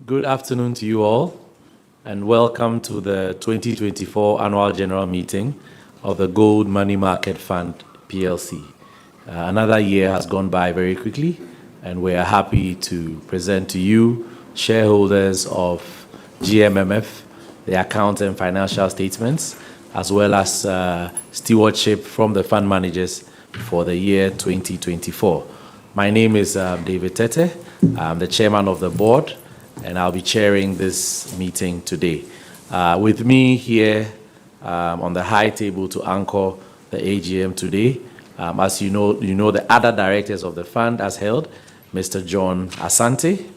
Good afternoon to you all, and welcome to the 2024 Annual General Meeting of the Gold Money Market Fund, PLC. Another year has gone by very quickly, and we are happy to present to you, shareholders of GMMF, the account and financial statements, as well as stewardship from the fund managers for the year 2024. My name is David Tete. I'm the chairman of the board, and I'll be chairing this meeting today. With me here on the high table to anchor the AGM today, as you know the other directors of the fund as held, Mr. John Asante,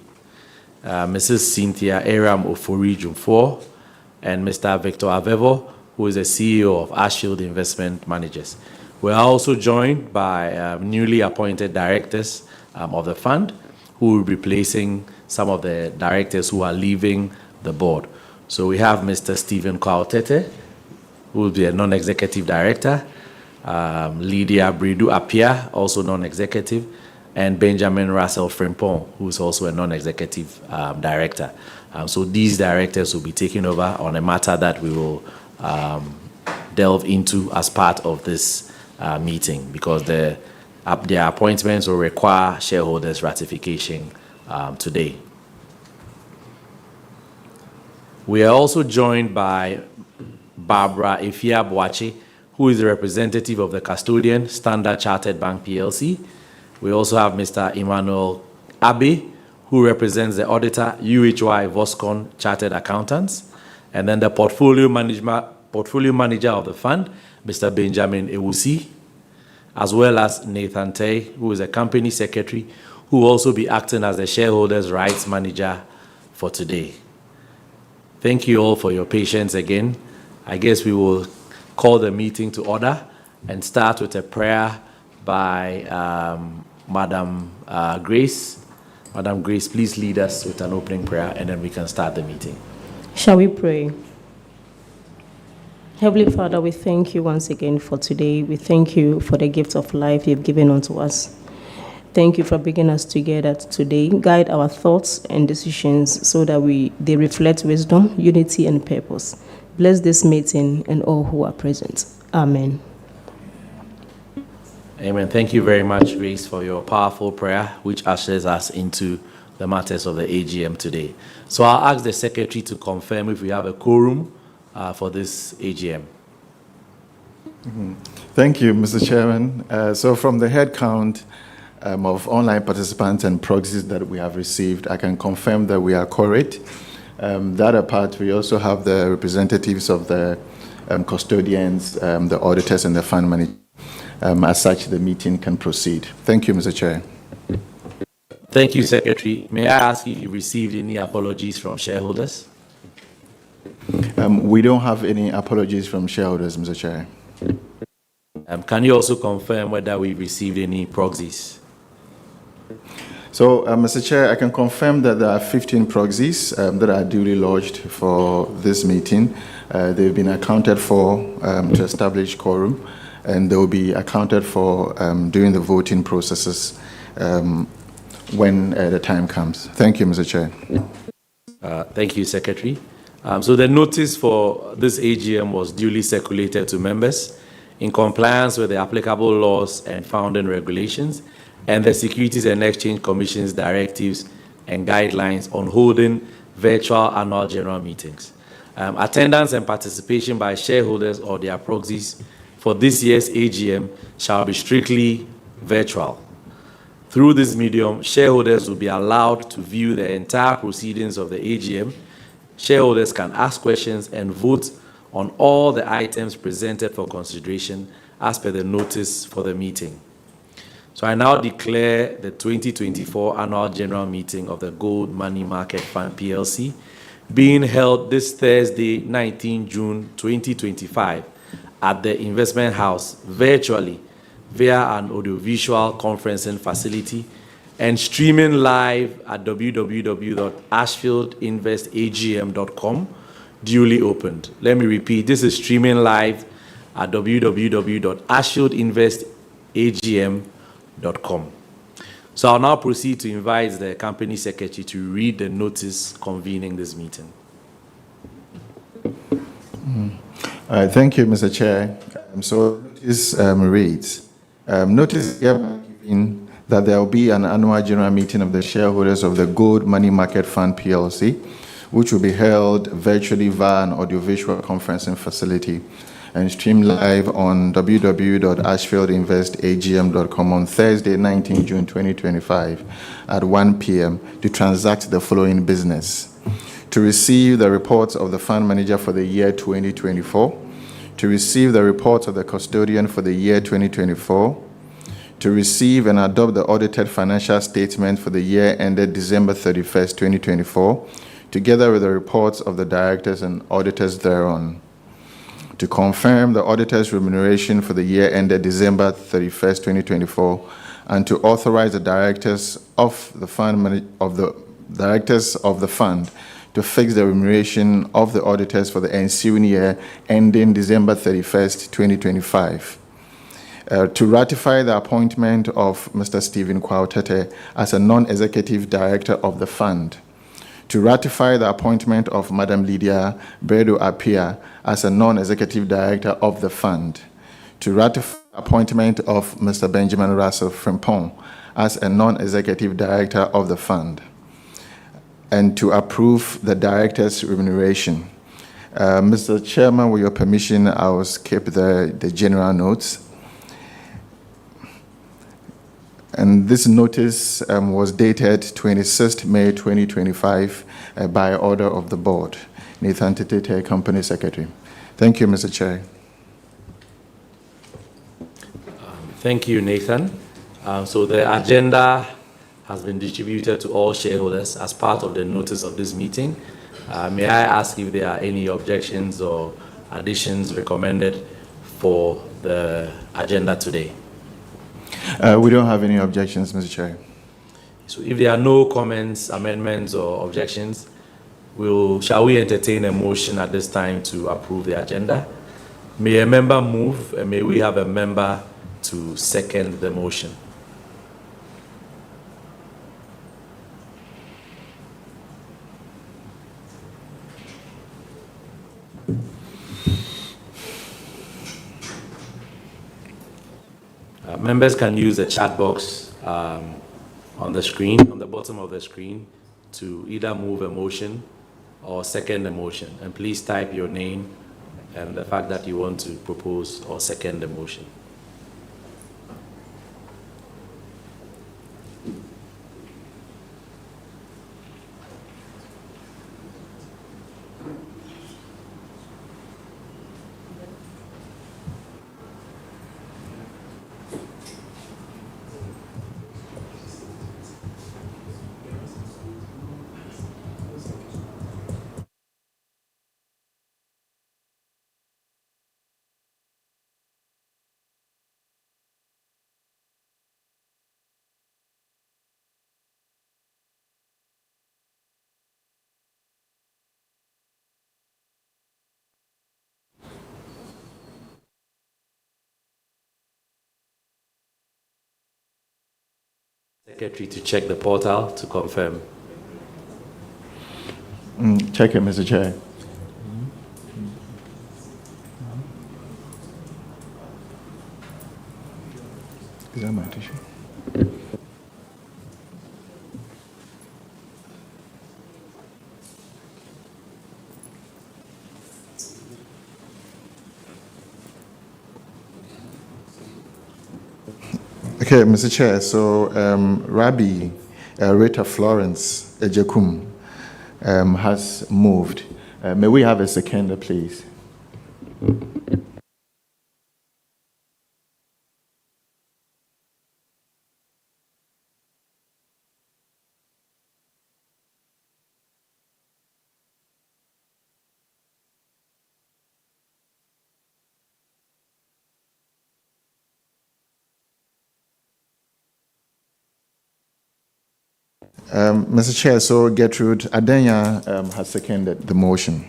Mrs. Cynthia Aram Ofori Jumfor, and Mr. Victor Avevo, who is the CEO of Ashfield Investment Managers. We are also joined by newly appointed directors of the fund, who will be replacing some of the directors who are leaving the board. So we have Mr. Stephen Kwautete, who will be a non-executive director, Lydia Bredu Apia, also non-executive, and Benjamin Russell Frimpong, who is also a non-executive director. So these directors will be taking over on a matter that we will delve into as part of this meeting, because their appointments will require shareholders' ratification today. We are also joined by Barbara Efia Boache, who is the representative of the custodian, Standard Chartered Bank PLC. We also have Mr. Emmanuel Abe, who represents the auditor, UHY Voscon Chartered Accountants, and then the portfolio manager of the fund, Mr. Benjamin Ewusi, as well as Nathan Tay, who is a company secretary, who will also be acting as the shareholders' rights manager for today. Thank you all for your patience again. I guess we will call the meeting to order and start with a prayer by Madam Grace. Madam Grace, please lead us with an opening prayer, and then we can start the meeting. Shall we pray? Heavenly Father, we thank you once again for today. We thank you for the gift of life you've given unto us. Thank you for bringing us together today. Guide our thoughts and decisions so that they reflect wisdom, unity, and purpose. Bless this meeting and all who are present. Amen. Amen. Thank you very much, Grace, for your powerful prayer, which ushers us into the matters of the AGM today. So I'll ask the secretary to confirm if we have a quorum for this AGM. Thank you, Mr. Chairman. So from the head count of online participants and proxies that we have received, I can confirm that we are correct. That apart, we also have the representatives of the custodians, the auditors, and the fund manager. As such, the meeting can proceed. Thank you, Mr. Chair. Thank you, Secretary. May I ask if you received any apologies from shareholders? We don't have any apologies from shareholders, Mr. Chair. Can you also confirm whether we received any proxies? So, Mr. Chair, I can confirm that there are 15 proxies that are duly lodged for this meeting. They've been accounted for to establish quorum, and they will be accounted for during the voting processes when the time comes. Thank you, Mr. Chair. Thank you, Secretary. So the notice for this AGM was duly circulated to members in compliance with the applicable laws and founding regulations and the Securities and Exchange Commission's directives and guidelines on holding virtual annual general meetings. Attendance and participation by shareholders or their proxies for this year's AGM shall be strictly virtual. Through this medium, shareholders will be allowed to view the entire proceedings of the AGM. Shareholders can ask questions and vote on all the items presented for consideration as per the notice for the meeting. So I now declare the 2024 Annual General Meeting of the Gold Money Market Fund PLC being held this Thursday, 19 June 2025 at the Investment House virtually via an audiovisual conferencing facility and streaming live at www.ashfieldinvestagm.com, duly opened. Let me repeat, this is streaming live at www.ashfieldinvestagm.com. So I'll now proceed to invite the company secretary to read the notice convening this meeting. Thank you, Mr. Chair. So notice reads, notice hereby given that there will be an annual general meeting of the shareholders of the Gold Money Market Fund PLC, which will be held virtually via an audiovisual conferencing facility and streamed live on www.ashfieldinvestagm.com on Thursday, 19 June 2025 at 1 p.m. to transact the following business: to receive the reports of the fund manager for the year 2024, to receive the reports of the custodian for the year 2024, to receive and adopt the audited financial statement for the year ended December 31st, 2024, together with the reports of the directors and auditors thereon, to confirm the auditor's remuneration for the year ended December 31st, 2024, and to authorize the directors of the fund to fix the remuneration of the auditors for the ensuing year ending December 31st, 2025. To ratify the appointment of Mr. Stephen Kwautete as a non-executive director of the fund. To ratify the appointment of Madam Lydia Bredo Apia as a non-executive director of the fund. To ratify the appointment of Mr. Benjamin Russell Frimpong as a non-executive director of the fund. And to approve the director's remuneration. Mr. Chairman, with your permission, I will skip the general notes. And this notice was dated 26th May 2025 by order of the board. Nathan Tete, Company Secretary. Thank you, Mr. Chair. Thank you, Nathan. So the agenda has been distributed to all shareholders as part of the notice of this meeting. May I ask if there are any objections or additions recommended for the agenda today? We don't have any objections, Mr. Chair. So if there are no comments, amendments, or objections, shall we entertain a motion at this time to approve the agenda? May a member move, and may we have a member to second the motion? Members can use the chat box on the screen, on the bottom of the screen, to either move a motion or second the motion. And please type your name and the fact that you want to propose or second the motion. Secretary to check the portal to confirm. Check it, Mr. Chair. Is that my tissue? Okay, Mr. Chair, so Rabbi Rita Florence Ejekum has moved. May we have a seconder, please? Mr. Chair, so Gertrude Adenya has seconded the motion.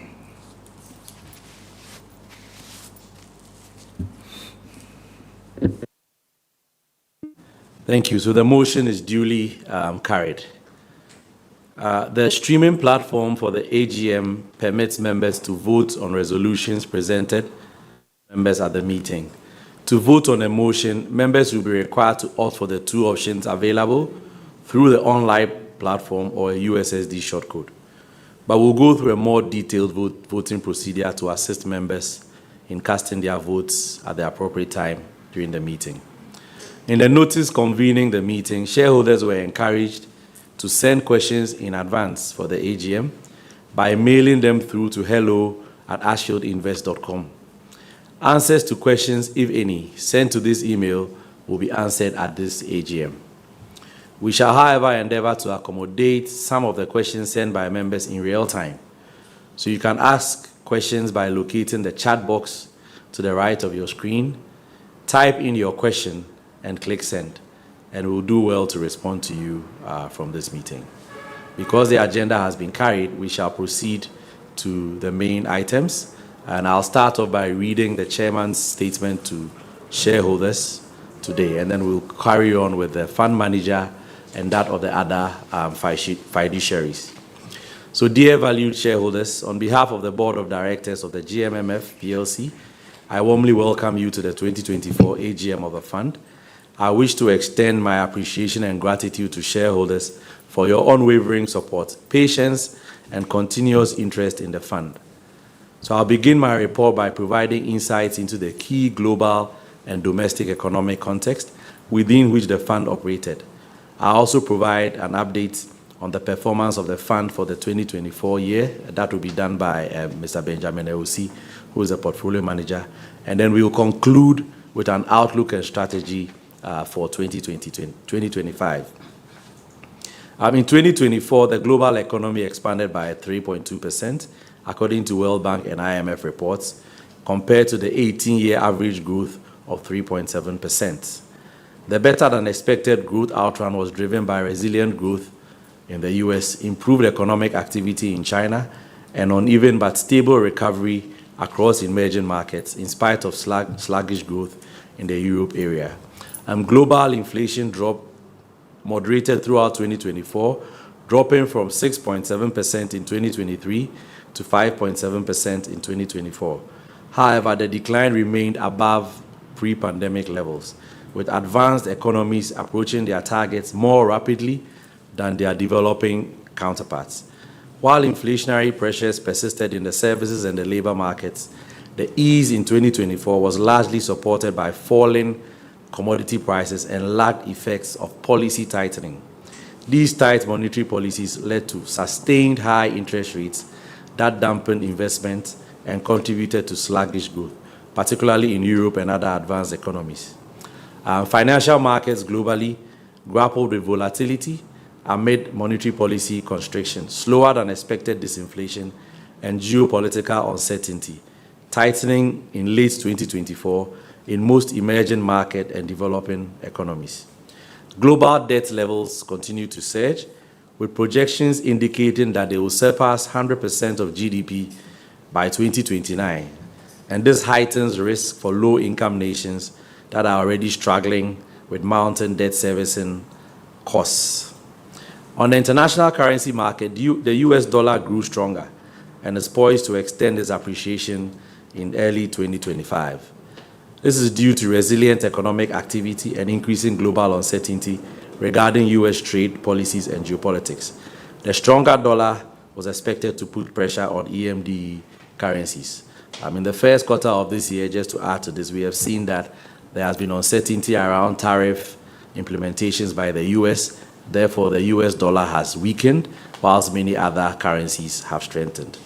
Thank you. So the motion is duly carried. The streaming platform for the AGM permits members to vote on resolutions presented to members at the meeting. To vote on a motion, members will be required to opt for the two options available through the online platform or a USSD shortcode. But we'll go through a more detailed voting procedure to assist members in casting their votes at the appropriate time during the meeting. In the notice convening the meeting, shareholders were encouraged to send questions in advance for the AGM by mailing them through to hello@ashfieldinvest.com. Answers to questions, if any, sent to this email will be answered at this AGM. We shall, however, endeavor to accommodate some of the questions sent by members in real time. So you can ask questions by locating the chat box to the right of your screen, type in your question, and click send, and we'll do well to respond to you from this meeting. Because the agenda has been carried, we shall proceed to the main items, and I'll start off by reading the chairman's statement to shareholders today, and then we'll carry on with the fund manager and that of the other fiduciaries. So, dear valued shareholders, on behalf of the Board of Directors of the GMMF PLC, I warmly welcome you to the 2024 AGM of the fund. I wish to extend my appreciation and gratitude to shareholders for your unwavering support, patience, and continuous interest in the fund. So I'll begin my report by providing insights into the key global and domestic economic context within which the fund operated. I'll also provide an update on the performance of the fund for the 2024 year. That will be done by Mr. Benjamin Ewusi, who is a portfolio manager. And then we will conclude with an outlook and strategy for 2025. In 2024, the global economy expanded by 3.2%, according to World Bank and IMF reports, compared to the 18-year average growth of 3.7%. The better-than-expected growth outrun was driven by resilient growth in the U.S., improved economic activity in China, and uneven but stable recovery across emerging markets, in spite of sluggish growth in the Europe area. Global inflation moderated throughout 2024, dropping from 6.7% in 2023 to 5.7% in 2024. However, the decline remained above pre-pandemic levels, with advanced economies approaching their targets more rapidly than their developing counterparts. While inflationary pressures persisted in the services and the labor markets, the ease in 2024 was largely supported by falling commodity prices and lagged effects of policy tightening. These tight monetary policies led to sustained high interest rates that dampened investment and contributed to sluggish growth, particularly in Europe and other advanced economies. Financial markets globally grappled with volatility amid monetary policy constrictions, slower than expected disinflation, and geopolitical uncertainty, tightening in late 2024 in most emerging market and developing economies. Global debt levels continue to surge, with projections indicating that they will surpass 100% of GDP by 2029. And this heightens risk for low-income nations that are already struggling with mounting debt servicing costs. On the international currency market, the US dollar grew stronger and is poised to extend its appreciation in early 2025. This is due to resilient economic activity and increasing global uncertainty regarding US trade policies and geopolitics. The stronger dollar was expected to put pressure on EMD currencies. In the first quarter of this year, just to add to this, we have seen that there has been uncertainty around tariff implementations by the US. Therefore, the US dollar has weakened, whilst many other currencies have strengthened.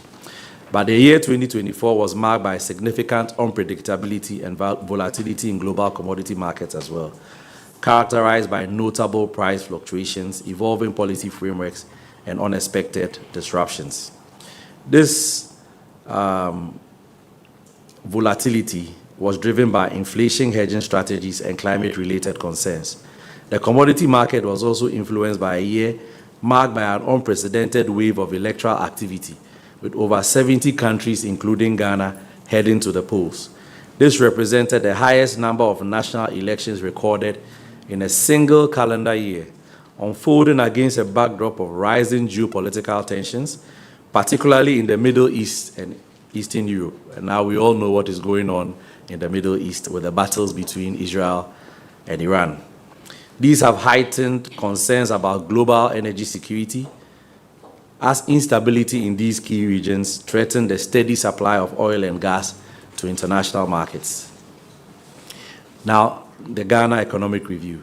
But the year 2024 was marked by significant unpredictability and volatility in global commodity markets as well, characterized by notable price fluctuations, evolving policy frameworks, and unexpected disruptions. This volatility was driven by inflation hedging strategies and climate-related concerns. The commodity market was also influenced by a year marked by an unprecedented wave of electoral activity, with over 70 countries, including Ghana, heading to the polls. This represented the highest number of national elections recorded in a single calendar year, unfolding against a backdrop of rising geopolitical tensions, particularly in the Middle East and Eastern Europe. And now we all know what is going on in the Middle East with the battles between Israel and Iran. These have heightened concerns about global energy security, as instability in these key regions threaten the steady supply of oil and gas to international markets. Now, the Ghana Economic Review.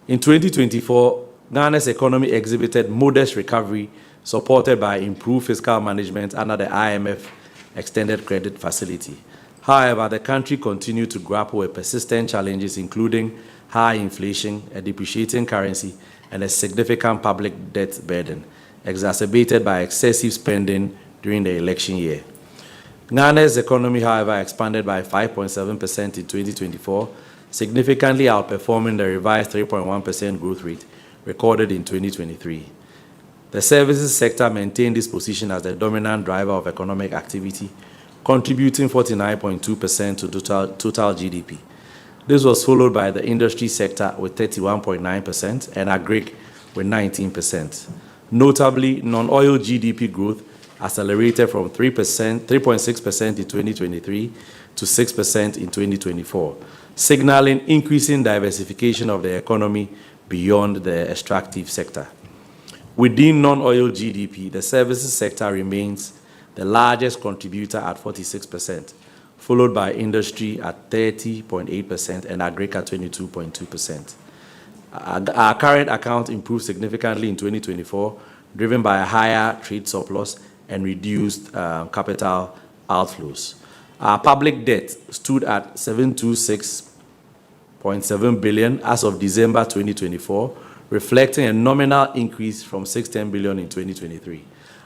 In 2024, Ghana's economy exhibited modest recovery, supported by improved fiscal management under the IMF Extended Credit Facility. However, the country continued to grapple with persistent challenges, including high inflation, a depreciating currency, and a significant public debt burden, exacerbated by excessive spending during the election year. Ghana's economy, however, expanded by 5.7% in 2024, significantly outperforming the revised 3.1% growth rate recorded in 2023. The services sector maintained its position as the dominant driver of economic activity, contributing 49.2% to total GDP. This was followed by the industry sector with 31.9% and agric with 19%. Notably, non-oil GDP growth accelerated from 3.6% in 2023 to 6% in 2024, signaling increasing diversification of the economy beyond the extractive sector. Within non-oil GDP, the services sector remains the largest contributor at 46%, followed by industry at 30.8% and agric at 22.2%. Our current account improved significantly in 2024, driven by a higher trade surplus and reduced capital outflows. Our public debt stood at 726.7 billion as of December 2024, reflecting a nominal increase from 610 billion in 2023.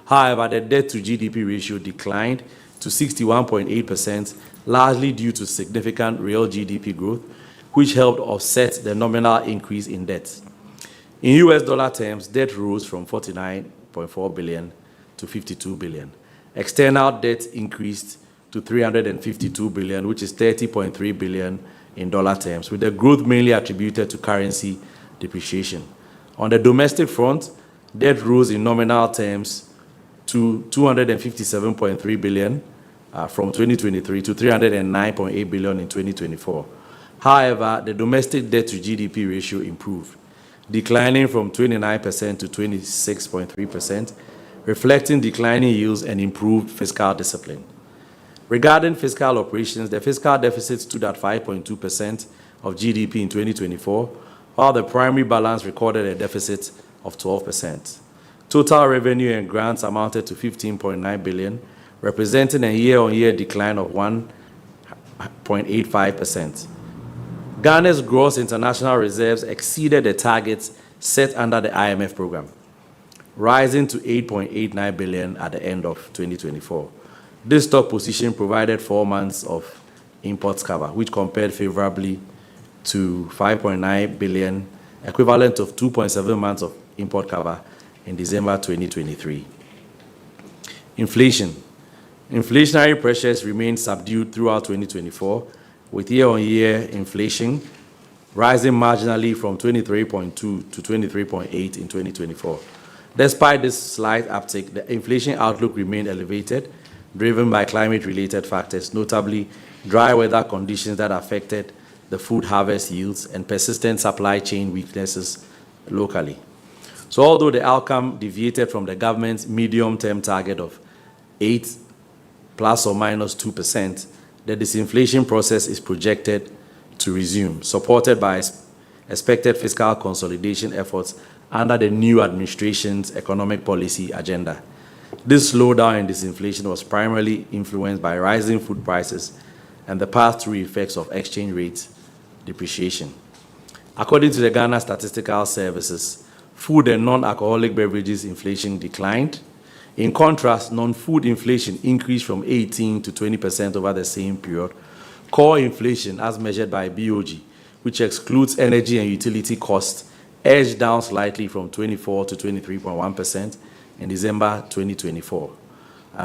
However, the debt to GDP ratio declined to 61.8%, largely due to significant real GDP growth, which helped offset the nominal increase in debt. In US dollar terms, debt rose from 49.4 billion to 52 billion. External debt increased to 352 billion, which is 30.3 billion in dollar terms, with the growth mainly attributed to currency depreciation. On the domestic front, debt rose in nominal terms to 257.3 billion from 2023 to 309.8 billion in 2024. However, the domestic debt to GDP ratio improved, declining from 29% to 26.3%, reflecting declining yields and improved fiscal discipline. Regarding fiscal operations, the fiscal deficit stood at 5.2% of GDP in 2024, while the primary balance recorded a deficit of 12%. Total revenue and grants amounted to 15.9 billion, representing a year-on-year decline of 1.85%. Ghana's gross international reserves exceeded the targets set under the IMF program, rising to 8.89 billion at the end of 2024. This stock position provided 4 months of imports cover, which compared favorably to 5.9 billion, equivalent of 2.7 months of import cover in December 2023. Inflation. Inflationary pressures remained subdued throughout 2024, with year-on-year inflation rising marginally from 23.2 to 23.8 in 2024. Despite this slight uptick, the inflation outlook remained elevated, driven by climate-related factors, notably dry weather conditions that affected the food harvest yields and persistent supply chain weaknesses locally. So although the outcome deviated from the government's medium-term target of 8 plus or minus 2%, the disinflation process is projected to resume, supported by expected fiscal consolidation efforts under the new administration's economic policy agenda. This slowdown in disinflation was primarily influenced by rising food prices and the pass-through effects of exchange rate depreciation. According to the Ghana Statistical Services, food and non-alcoholic beverages inflation declined. In contrast, non-food inflation increased from 18 to 20% over the same period. Core inflation, as measured by BOG, which excludes energy and utility costs, edged down slightly from 24 to 23.1% in December 2024.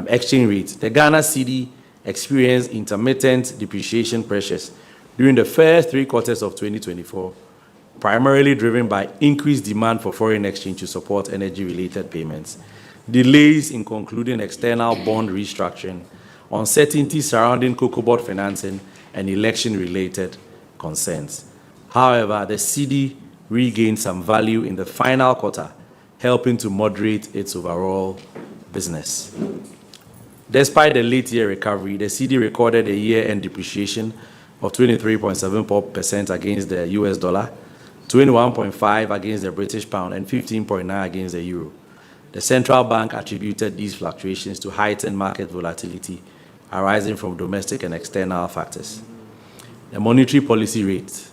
Exchange rate. The Ghana cedi experienced intermittent depreciation pressures during the first 3 quarters of 2024, primarily driven by increased demand for foreign exchange to support energy-related payments, delays in concluding external bond restructuring, uncertainty surrounding COCOBOD financing, and election-related concerns. However, the cedi regained some value in the final quarter, helping to moderate its overall business. Despite the late year recovery, the cedi recorded a year-end depreciation of 23.74% against the US dollar, 21.5% against the British pound, and 15.9% against the euro. The central bank attributed these fluctuations to heightened market volatility arising from domestic and external factors. The monetary policy rate.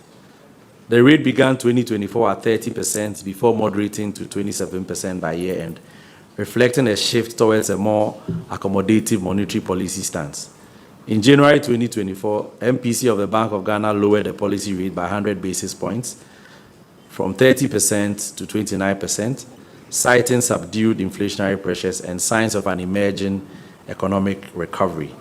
The rate began 2024 at 30% before moderating to 27% by year-end, reflecting a shift towards a more accommodative monetary policy stance. In January 2024, MPC of the Bank of Ghana lowered the policy rate by 100 basis points from 30% to 29%, citing subdued inflationary pressures and signs of an emerging economic recovery.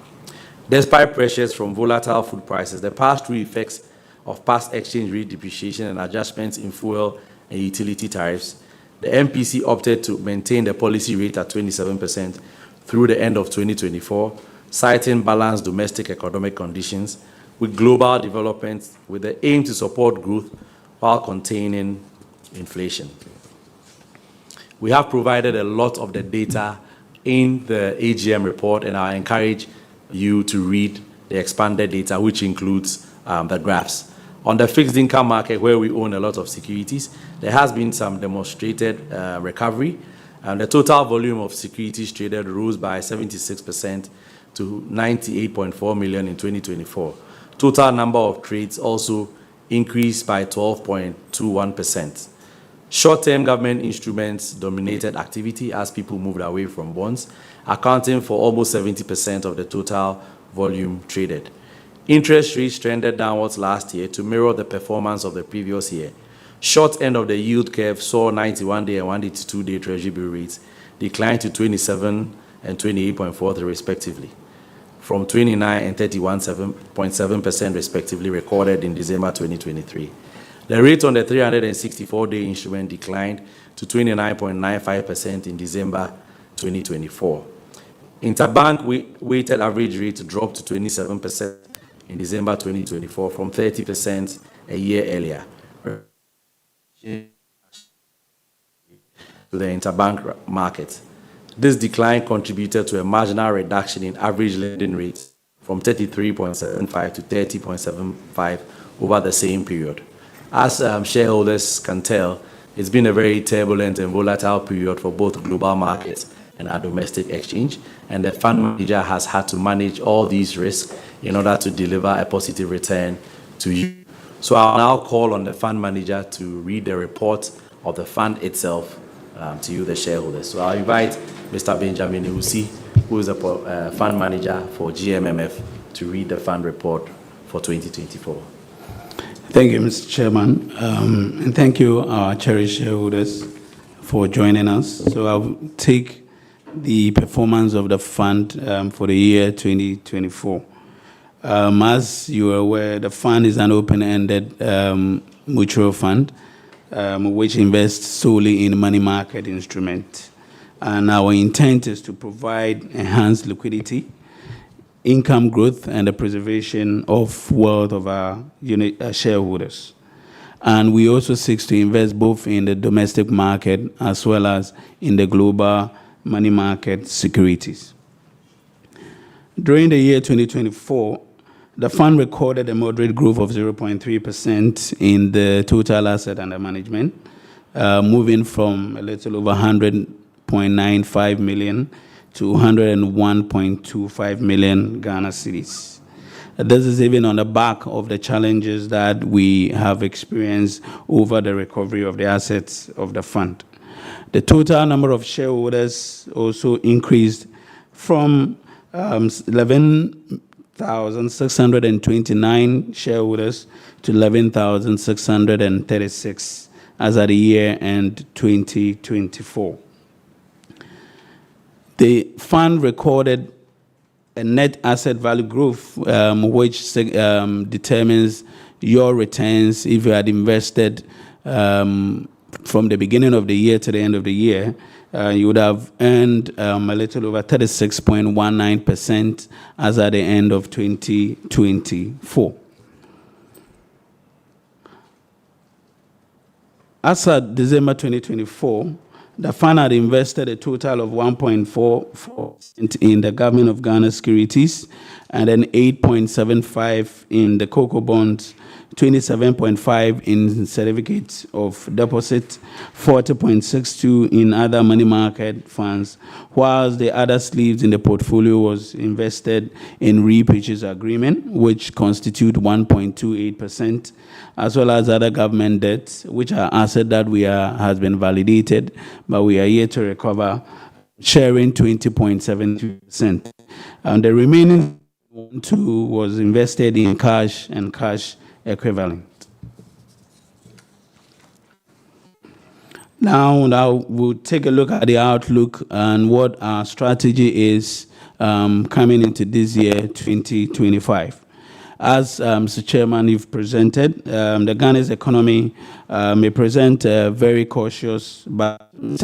Despite pressures from volatile food prices, the pass-through effects of past exchange rate depreciation and adjustments in fuel and utility tariffs, the MPC opted to maintain the policy rate at 27% through the end of 2024, citing balanced domestic economic conditions with global developments with the aim to support growth while containing inflation. We have provided a lot of the data in the AGM report, and I encourage you to read the expanded data, which includes the graphs. On the fixed income market, where we own a lot of securities, there has been some demonstrated recovery, and the total volume of securities traded rose by 76% to 98.4 million in 2024. Total number of trades also increased by 12.21%. Short-term government instruments dominated activity as people moved away from bonds, accounting for almost 70% of the total volume traded. Interest rates trended downwards last year to mirror the performance of the previous year. Short end of the yield curve saw 91-day and 182-day Treasury bill rates decline to 27 and 28.43 respectively, from 29 and 31.7% respectively recorded in December 2023. The rate on the 364-day instrument declined to 29.95% in December 2024. Interbank weighted average rate dropped to 27% in December 2024 from 30% a year earlier to the interbank market. This decline contributed to a marginal reduction in average lending rates from 33.75 to 30.75 over the same period. As shareholders can tell, it's been a very turbulent and volatile period for both global markets and our domestic exchange, and the fund manager has had to manage all these risks in order to deliver a positive return to you. So I'll now call on the fund manager to read the report of the fund itself to you, the shareholders. So I'll invite Mr. Benjamin Usi, who is the fund manager for GMMF, to read the fund report for 2024. Thank you, Mr. Chairman, and thank you, our cherished shareholders, for joining us. So I'll take the performance of the fund for the year 2024. As you are aware, the fund is an open-ended mutual fund which invests solely in money market instruments. And our intent is to provide enhanced liquidity, income growth, and the preservation of wealth of our shareholders. And we also seek to invest both in the domestic market as well as in the global money market securities. During the year 2024, The fund recorded a moderate growth of 0.3% in the total asset under management, moving from a little over 100.95 million to 101.25 million Ghana cedis. This is even on the back of the challenges that we have experienced over the recovery of the assets of the fund. The total number of shareholders also increased from 11,629 shareholders to 11,636 as at the year end 2024. The fund recorded a net asset value growth, which determines your returns if you had invested from the beginning of the year to the end of the year. You would have earned a little over 36.19% as at the end of 2024. As at December 2024, the fund had invested a total of 1.44% in the Government of Ghana securities, and then 8.75% in the cocoa bonds, 27.5% in certificates of deposit, 40.62% in other money market funds, whilst the other sleeves in the portfolio was invested in repurchase agreement, which constitute 1.28%, as well as other government debts, which are assets that has been validated, but we are yet to recover, sharing 20.72%. And the remaining 2 was invested in cash and cash equivalent. Now we'll take a look at the outlook and what our strategy is coming into this year, 2025. As Mr. Chairman, you've presented, the Ghana's economy may present a very cautious, but this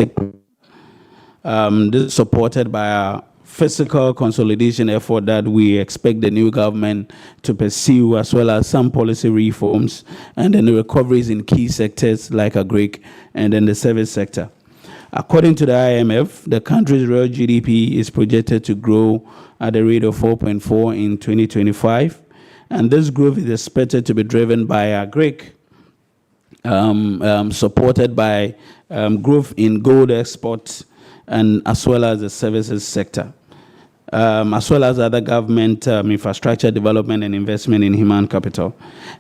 is supported by a fiscal consolidation effort that we expect the new government to pursue, as well as some policy reforms, and then the recoveries in key sectors like agric and then the service sector. According to the IMF, the country's real GDP is projected to grow at a rate of 4.4% in 2025. And this growth is expected to be driven by agric, supported by growth in gold exports, and as well as the services sector, as well as other government infrastructure development and investment in human capital.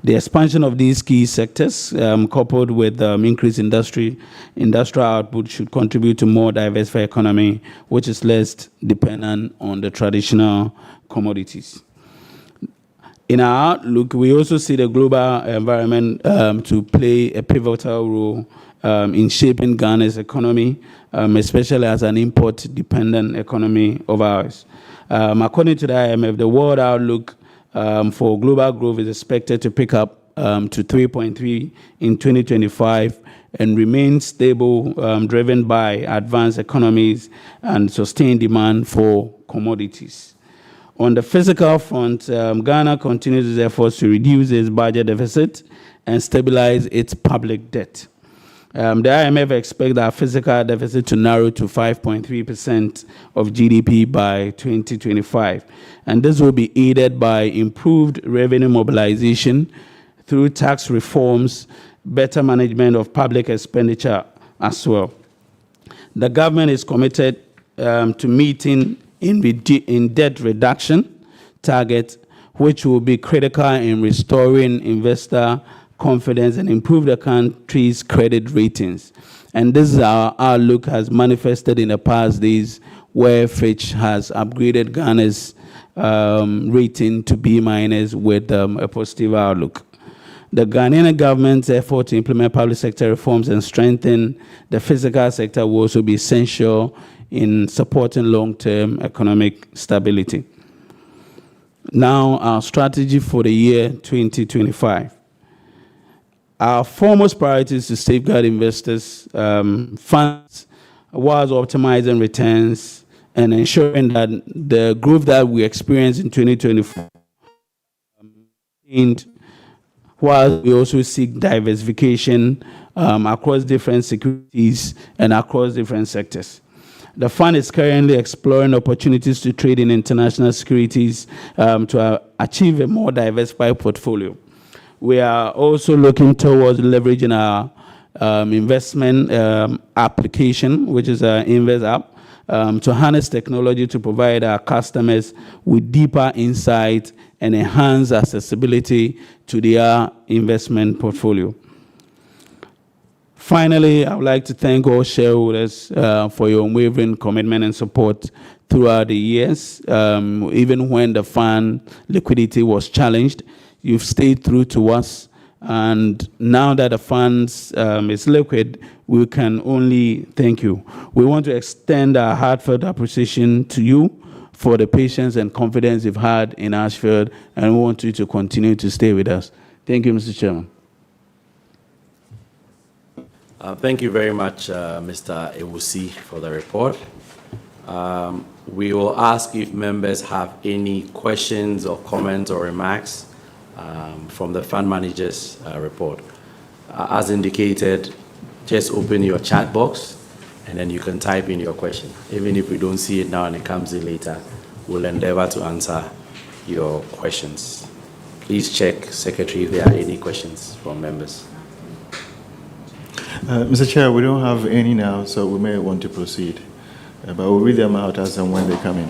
The expansion of these key sectors, coupled with increased industrial output, should contribute to more diversified economy, which is less dependent on the traditional commodities. In our outlook, we also see the global environment to play a pivotal role in shaping Ghana's economy, especially as an import-dependent economy of ours. According to the IMF, the world outlook for global growth is expected to pick up to 3.3% in 2025 and remain stable, driven by advanced economies and sustained demand for commodities. On the fiscal front, Ghana continues its efforts to reduce its budget deficit and stabilize its public debt. The IMF expects our fiscal deficit to narrow to 5.3% of GDP by 2025. And this will be aided by improved revenue mobilization through tax reforms, better management of public expenditure as well. The government is committed to meeting in debt reduction target, which will be critical in restoring investor confidence and improve the country's credit ratings. And this is our outlook has manifested in the past days, where Fitch has upgraded Ghana's rating to B- with a positive outlook. The Ghanaian government's effort to implement public sector reforms and strengthen the physical sector will also be essential in supporting long-term economic stability. Now, our strategy for the year 2025. Our foremost priority is to safeguard investors' funds whilst optimizing returns and ensuring that the growth that we experienced in 2024, while we also seek diversification across different securities and across different sectors. The fund is currently exploring opportunities to trade in international securities to achieve a more diversified portfolio. We are also looking towards leveraging our investment application, which is our Invest app, to harness technology to provide our customers with deeper insight and enhance accessibility to their investment portfolio. Finally, I would like to thank all shareholders for your unwavering commitment and support throughout the years. Even when the fund liquidity was challenged, you've stayed true to us. And now that the fund is liquid, we can only thank you. We want to extend our heartfelt appreciation to you for the patience and confidence you've had in Ashfield, and we want you to continue to stay with us. Thank you, Mr. Chairman. Thank you very much, Mr. Ewusi, for the report. We will ask if members have any questions or comments or remarks from the fund manager's report. As indicated, just open your chat box and then you can type in your question. Even if we don't see it now and it comes in later, we'll endeavor to answer your questions. Please check, Secretary, if there are any questions from members. Mr. Chair, we don't have any now, so we may want to proceed. But we'll read them out as and when they come in.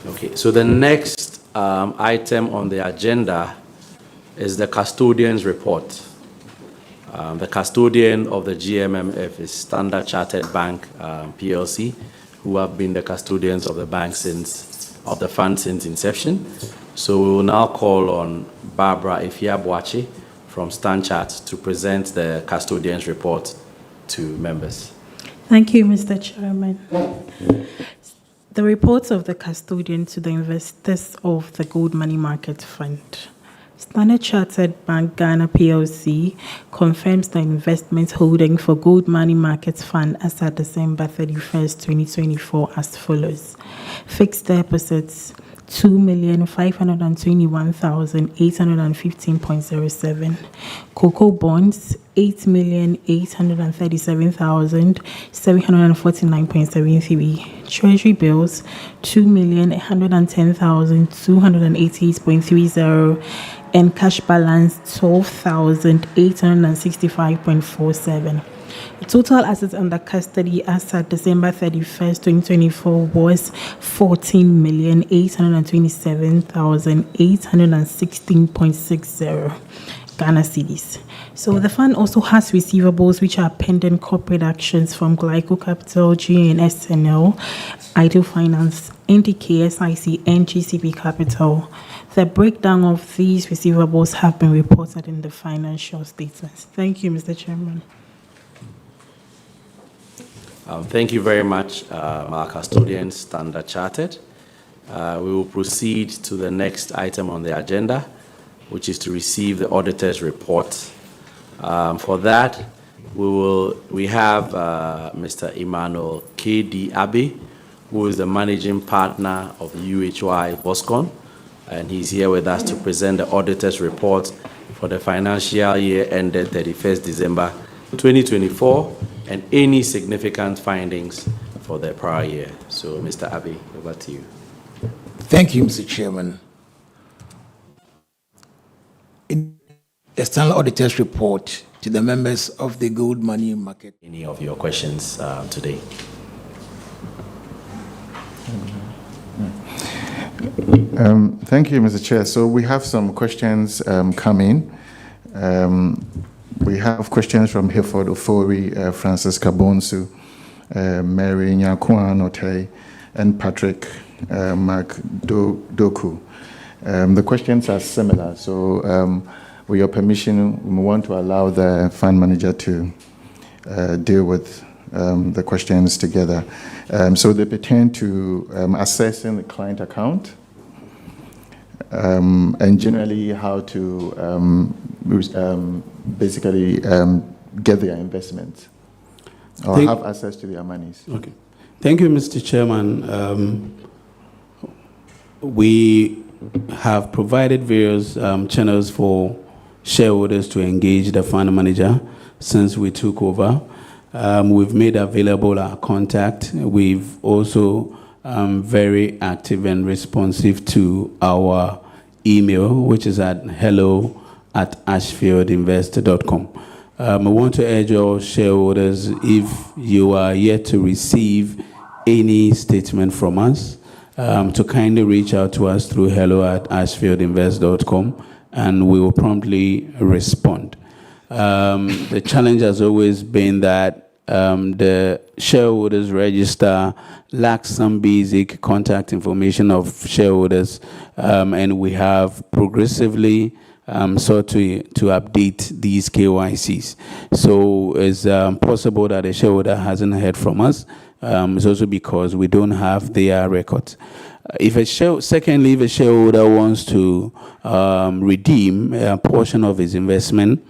Okay, so the next item on the agenda is the custodian's report. The custodian of the GMMF is Standard Chartered Bank PLC, who have been the custodians of the bank of the fund since inception. So we will now call on Barbara Efiabuachi from StanChart to present the custodian's report to members. Thank you, Mr. Chairman. The reports of the custodian to the investors of the Gold Money Market Fund. Standard Chartered Bank Ghana PLC confirms the investment holding for Gold Money Market Fund as at December 31st, 2024 as follows. Fixed deposits, 2,521,815.07. Cocoa bonds, 8,837,749.73. Treasury bills, 2,110,288.30. And cash balance, 12,865.47. The total assets under custody as at December 31st, 2024 was 14,827,816.60 Ghana cedis. So the fund also has receivables which are pending corporate actions from Glyco Capital, GNSNL, Idle Finance, NDK, SIC, and GCP Capital. The breakdown of these receivables have been reported in the financial statements. Thank you, Mr. Chairman. Thank you very much, our custodian, Standard Chartered. We will proceed to the next item on the agenda, which is to receive the auditor's report. For that, we have Mr. Emmanuel K.D. Abbey, who is the managing partner of UHY Boscon, and he's here with us to present the auditor's report for the financial year ended 31st December 2024, and any significant findings for the prior year. So, Mr. Abbey, over to you. Thank you, Mr. Chairman. In the external auditor's report to the members of the Gold Money Market. Any of your questions today? Thank you, Mr. Chair. So we have some questions coming. We have questions from Hereford Ofori, Francis Kabonsu, Mary Nyakwan Otei, and Patrick Mark Doku. The questions are similar, so with your permission, we want to allow the fund manager to deal with the questions together. So they pertain to assessing the client account, and generally how to basically get their investments or have access to their monies. Okay. Thank you, Mr. Chairman. We have provided various channels for shareholders to engage the fund manager since we took over. We've made available our contact. We've also very active and responsive to our email, which is at hello@ashfieldinvest.com. I want to urge all shareholders, if you are yet to receive any statement from us, to kindly reach out to us through hello@ashfieldinvest.com, and we will promptly respond. The challenge has always been that the shareholders register lacks some basic contact information of shareholders, and we have progressively sought to update these KYCs. So it's possible that a shareholder hasn't heard from us. It's also because we don't have their records. Secondly, if a shareholder wants to redeem a portion of his investment,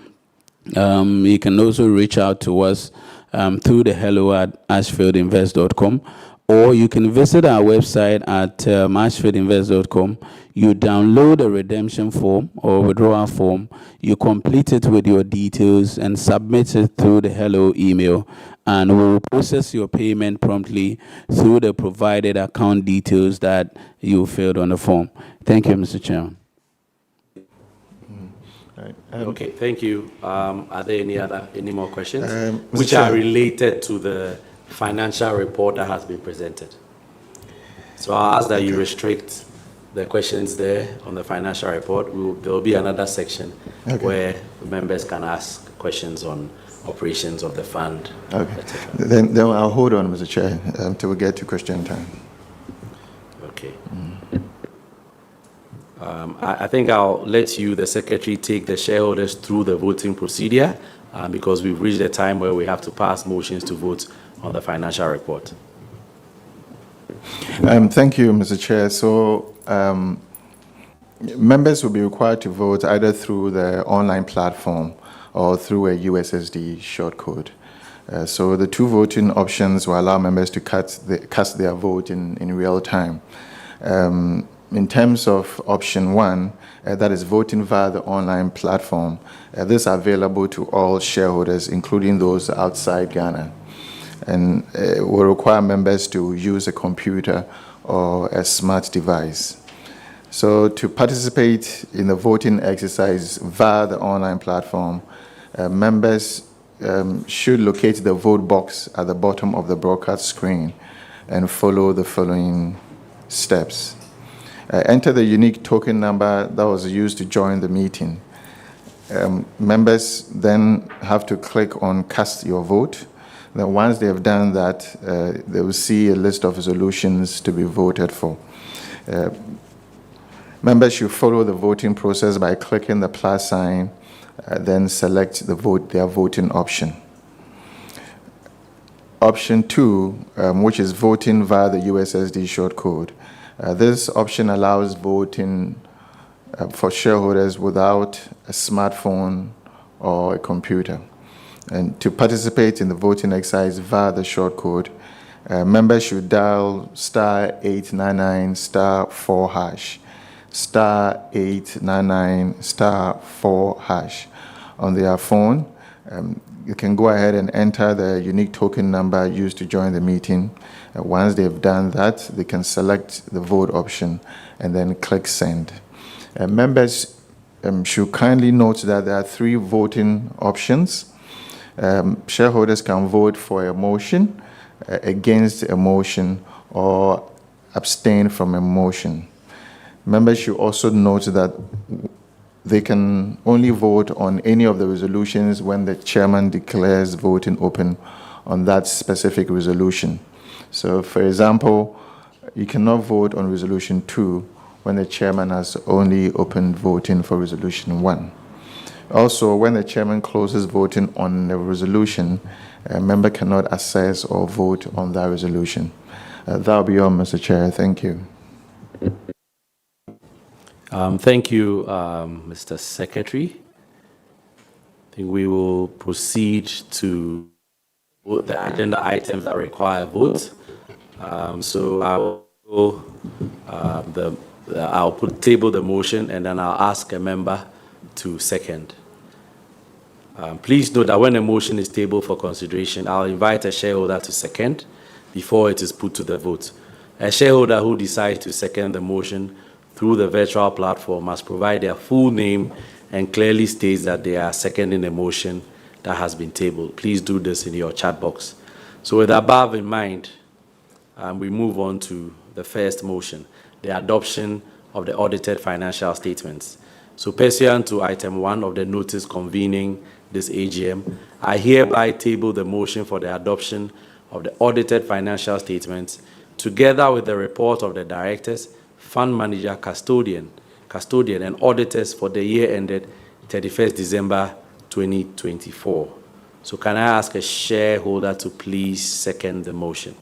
you can also reach out to us through the hello@ashfieldinvest.com, or you can visit our website at ashfieldinvest.com. You download a redemption form or withdrawal form, you complete it with your details and submit it through the hello email, and we will process your payment promptly through the provided account details that you filled on the form. Thank you, Mr. Chairman. Okay, thank you. Are there any more questions which are related to the financial report that has been presented? So I'll ask that you restrict the questions there on the financial report. There will be another section where members can ask questions on operations of the fund, etc. Then I'll hold on, Mr. Chair, until we get to question time. Okay. I think I'll let you, the secretary, take the shareholders through the voting procedure because we've reached a time where we have to pass motions to vote on the financial report. Thank you, Mr. Chair. So members will be required to vote either through the online platform or through a USSD shortcode. So the two voting options will allow members to cast their vote in real time. In terms of option one, that is voting via the online platform, this is available to all shareholders, including those outside Ghana, and will require members to use a computer or a smart device. So to participate in the voting exercise via the online platform, members should locate the vote box at the bottom of the broadcast screen and follow the following steps. Enter the unique token number that was used to join the meeting. Members then have to click on Cast Your Vote. Then once they have done that, they will see a list of resolutions to be voted for. Members should follow the voting process by clicking the plus sign, then select their voting option. Option two, which is voting via the USSD shortcode. This option allows voting for shareholders without a smartphone or a computer. And to participate in the voting exercise via the shortcode, members should dial *899 *4#, *899 *4# on their phone. You can go ahead and enter the unique token number used to join the meeting. Once they've done that, they can select the vote option and then click send. Members should kindly note that there are three voting options. Shareholders can vote for a motion, against a motion, or abstain from a motion. Members should also note that they can only vote on any of the resolutions when the chairman declares voting open on that specific resolution. So, for example, you cannot vote on resolution 2 when the chairman has only opened voting for resolution 1. Also, when the chairman closes voting on a resolution, a member cannot access or vote on that resolution. That will be all, Mr. Chair. Thank you. Thank you, Mr. Secretary. I think we will proceed to vote the agenda items that require vote. So I'll table the motion, and then I'll ask a member to second. Please note that when a motion is tabled for consideration, I'll invite a shareholder to second before it is put to the vote. A shareholder who decides to second the motion through the virtual platform must provide their full name and clearly states that they are seconding the motion that has been tabled. Please do this in your chat box. So with the above in mind, we move on to the first motion, the adoption of the audited financial statements. So pursuant to item 1 of the notice convening this AGM, I hereby table the motion for the adoption of the audited financial statements together with the report of the directors, fund manager, custodian, and auditors for the year ended 31st December 2024. So can I ask a shareholder to please second the motion?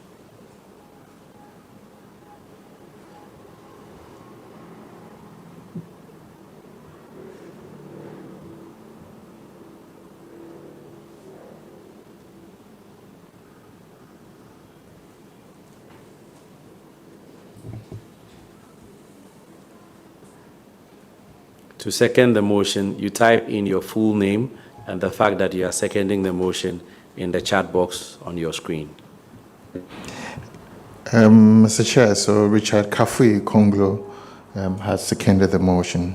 To second the motion, you type in your full name and the fact that you are seconding the motion in the chat box on your screen. Mr. Chair, so Richard Kafui Konglo has seconded the motion.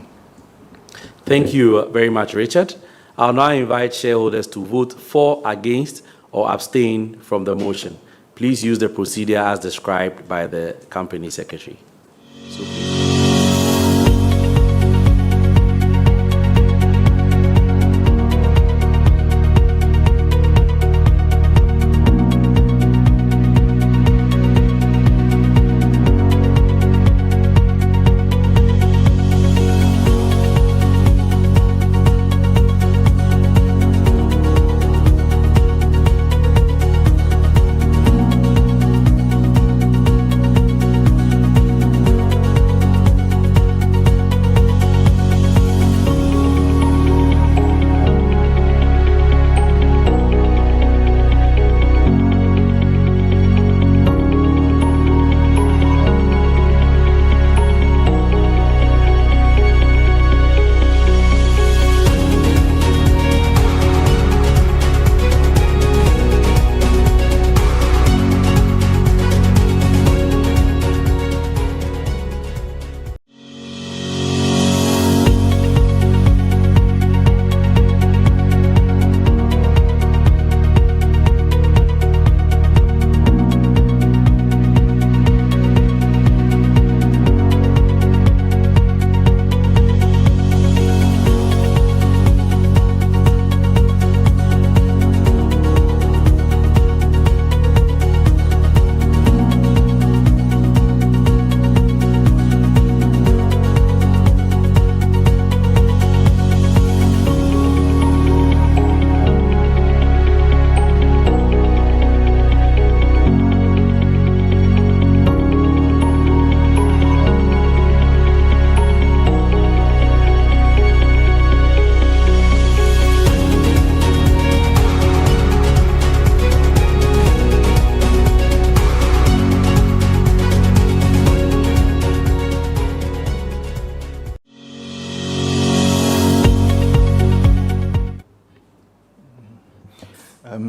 Thank you very much, Richard. I'll now invite shareholders to vote for, against, or abstain from the motion. Please use the procedure as described by the Company Secretary. So please.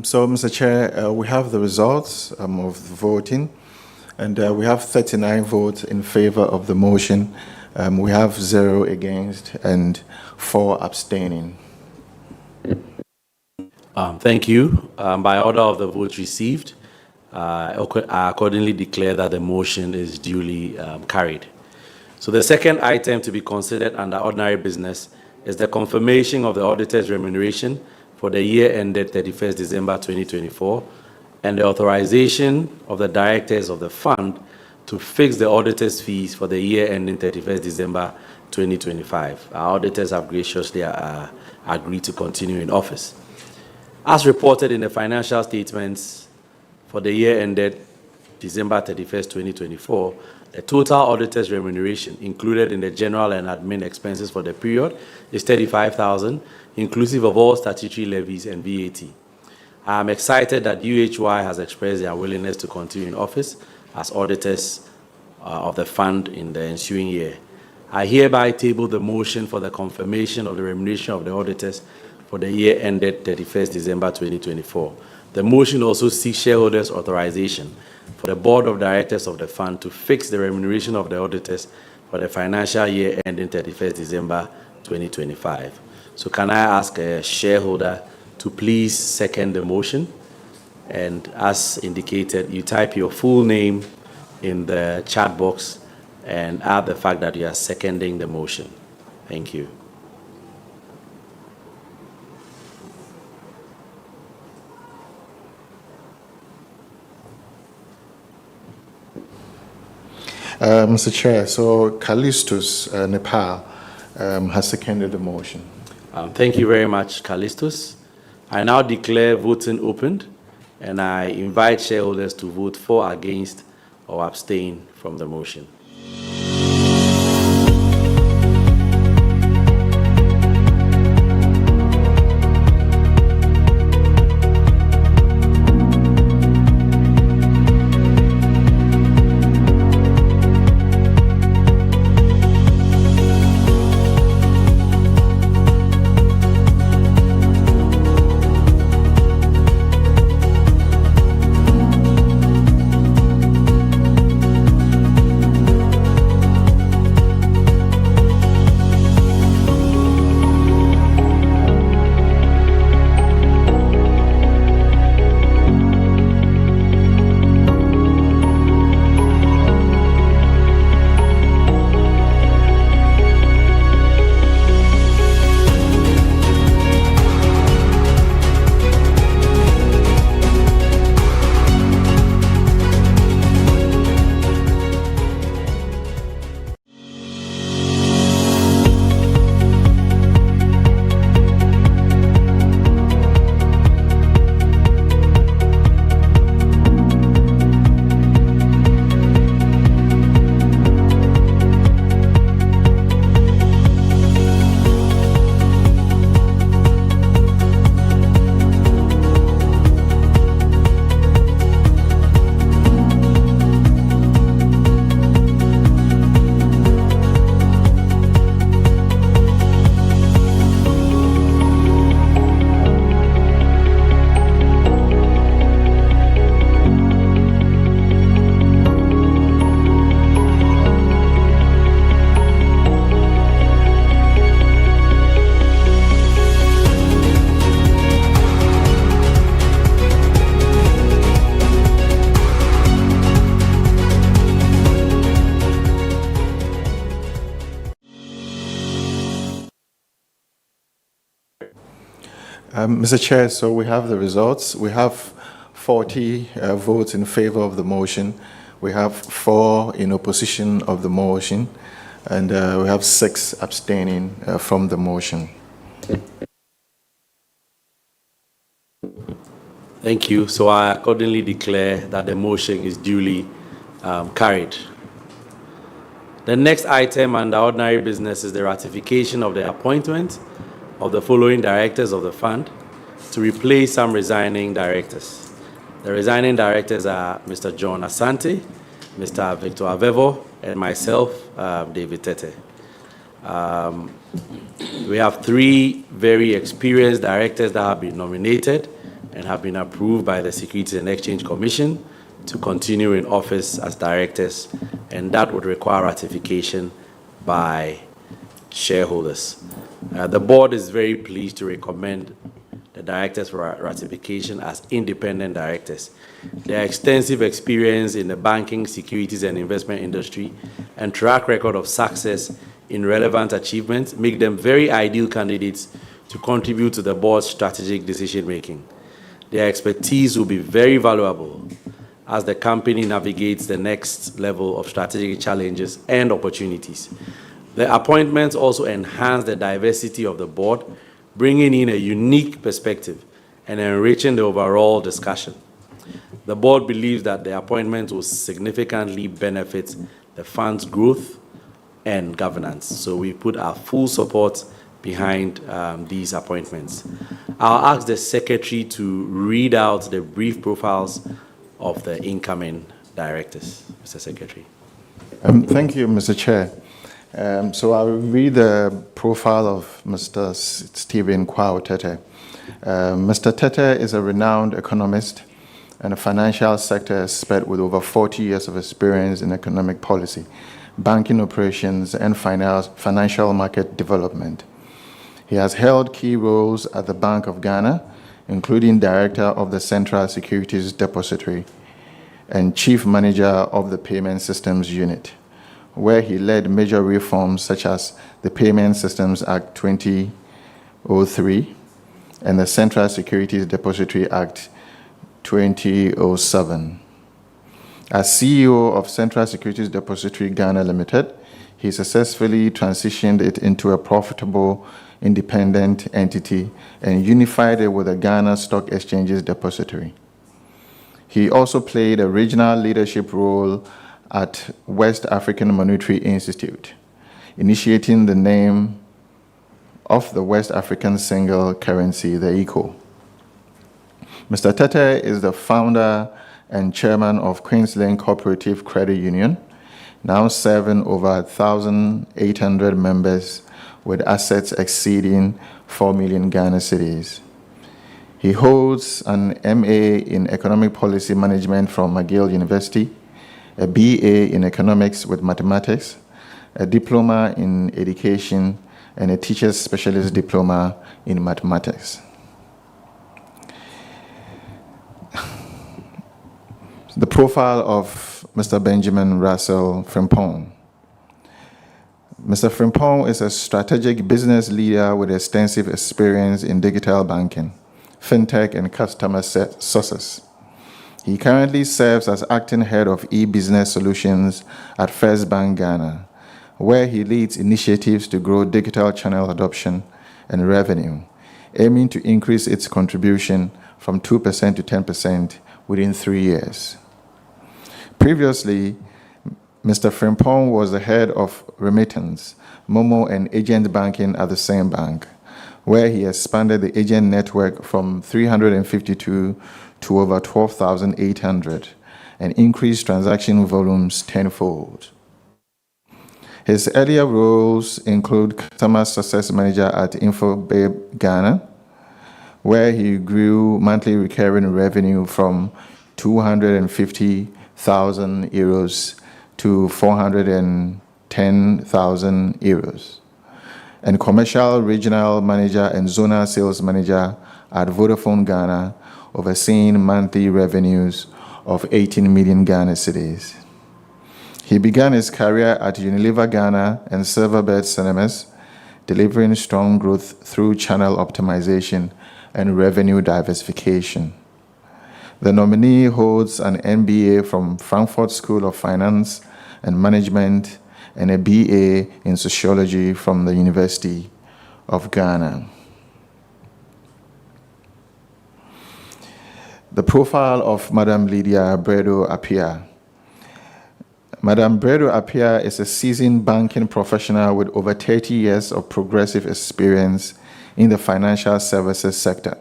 So, Mr. Chair, we have the results of the voting, and we have 39 votes in favor of the motion. We have 0 against and 4 abstaining. Thank you. By order of the votes received, I accordingly declare that the motion is duly carried. So the second item to be considered under ordinary business is the confirmation of the auditor's remuneration for the year ended 31st December 2024 and the authorization of the directors of the fund to fix the auditor's fees for the year ending 31st December 2025. Our auditors have graciously agreed to continue in office. As reported in the financial statements for the year ended December 31st, 2024, the total auditor's remuneration included in the general and admin expenses for the period is $35,000, inclusive of all statutory levies and VAT. I am excited that UHY has expressed their willingness to continue in office as auditors of the fund in the ensuing year. I hereby table the motion for the confirmation of the remuneration of the auditors for the year ended 31st December 2024. The motion also seeks shareholders' authorization for the Board of Directors of the fund to fix the remuneration of the auditors for the financial year ending 31st December 2025. So can I ask a shareholder to please second the motion? And as indicated, you type your full name in the chat box and add the fact that you are seconding the motion. Thank you. Mr. Chair, so Callistus, Nepal, has seconded the motion. Thank you very much, Callistus. I now declare voting opened, and I invite shareholders to vote for, against, or abstain from the motion. Mr. Chair, so we have the results. We have 40 votes in favor of the motion. We have 4 in opposition of the motion, and we have 6 abstaining from the motion. Thank you. So I accordingly declare that the motion is duly carried. The next item under ordinary business is the ratification of the appointment of the following directors of the fund to replace some resigning directors. The resigning directors are Mr. John Asante, Mr. Victor Avevo, and myself, David Tete. We have 3 very experienced directors that have been nominated and have been approved by the Securities and Exchange Commission to continue in office as directors, and that would require ratification by shareholders. The board is very pleased to recommend the directors for ratification as independent directors. Their extensive experience in the banking, securities, and investment industry and track record of success in relevant achievements make them very ideal candidates to contribute to the board's strategic decision-making. Their expertise will be very valuable as the company navigates the next level of strategic challenges and opportunities. The appointments also enhance the diversity of the board, bringing in a unique perspective and enriching the overall discussion. The board believes that the appointments will significantly benefit the fund's growth and governance. So we put our full support behind these appointments. I'll ask the secretary to read out the brief profiles of the incoming directors. Mr. Secretary. Thank you, Mr. Chair. So I will read the profile of Mr. Stephen Kwao Tete. Mr. Tete is a renowned economist and a financial sector expert with over 40 years of experience in economic policy. banking operations, and financial market development. He has held key roles at the Bank of Ghana, including Director of the Central Securities Depository and Chief Manager of the Payment Systems Unit, where he led major reforms such as the Payment Systems Act 2003 and the Central Securities Depository Act 2007. As CEO of Central Securities Depository Ghana Limited, he successfully transitioned it into a profitable, independent entity and unified it with the Ghana Stock Exchange's depository. He also played a regional leadership role at West African Monetary Institute, initiating the name of the West African single currency, the ECO. Mr. Tete is the founder and chairman of Queensland Cooperative Credit Union, now serving over 1,800 members with assets exceeding 4 million Ghana cedis. He holds an MA in Economic Policy Management from McGill University, a BA in Economics with Mathematics, a Diploma in Education, and a Teacher's Specialist Diploma in Mathematics. The profile of Mr. Benjamin Russell Frimpong. Mr. Frimpong is a strategic business leader with extensive experience in digital banking, fintech, and customer success. He currently serves as acting head of e-business solutions at First Bank Ghana, where he leads initiatives to grow digital channel adoption and revenue, aiming to increase its contribution from 2% to 10% within 3 years. Previously, Mr. Frimpong was the head of remittance, Momo, and agent banking at the same bank, where he expanded the agent network from 352 to over 12,800 and increased transaction volumes tenfold. His earlier roles include Customer Success Manager at InfoBabe Ghana, where he grew monthly recurring revenue from 250,000 euros to 410,000 euros, and Commercial Regional Manager and Zonal Sales Manager at Vodafone Ghana, overseeing monthly revenues of 18 million Ghana cedis. He began his career at Unilever Ghana and Silverbird Cinemas, delivering strong growth through channel optimization and revenue diversification. The nominee holds an MBA from Frankfurt School of Finance and Management and a BA in Sociology from the University of Ghana. The profile of Madam Lydia Bredo Appiah. Madam Bredo Appiah is a seasoned banking professional with over 30 years of progressive experience in the financial services sector,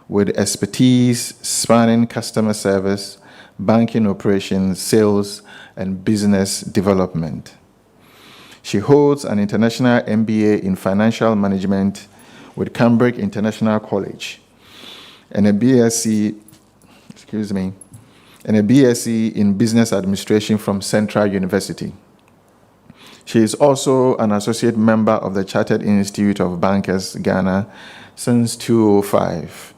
with expertise spanning customer service, banking operations, sales, and business development. She holds an international MBA in financial management with Cambridge International College and a BSc in business administration from Central University. She is also an associate member of the Chartered Institute of Bankers Ghana since 2005.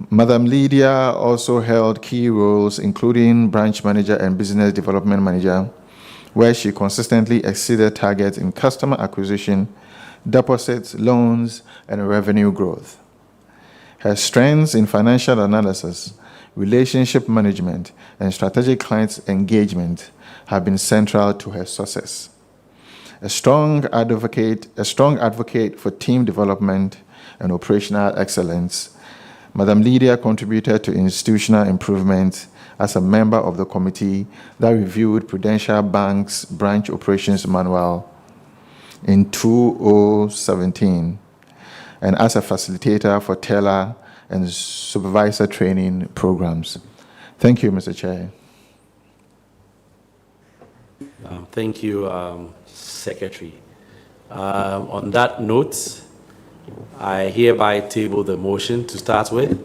Madam Lydia also held key roles, including branch manager and business development manager, where she consistently exceeded targets in customer acquisition, deposits, loans, and revenue growth. Her strengths in financial analysis, relationship management, and strategic client engagement have been central to her success. A strong advocate for team development and operational excellence, Madam Lydia contributed to institutional improvement as a member of the committee that reviewed Prudential Bank's branch operations manual in 2017, and as a facilitator for teller and supervisor training programs. Thank you, Mr. Chair. Thank you, Secretary. On that note, I hereby table the motion to start with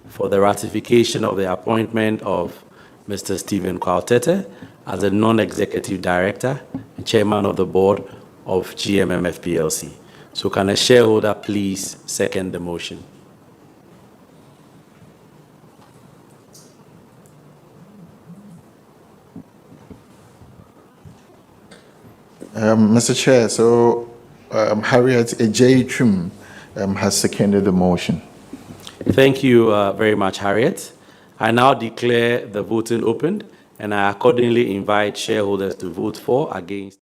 for the ratification of the appointment of Mr. Stephen Kwao Tete as a non-executive director and chairman of the board of GMMF PLC. So can a shareholder please second the motion? Mr. Chair, so Harriet Ejay Trim has seconded the motion. Thank you very much, Harriet. I now declare the voting opened, and I accordingly invite shareholders to vote for, against.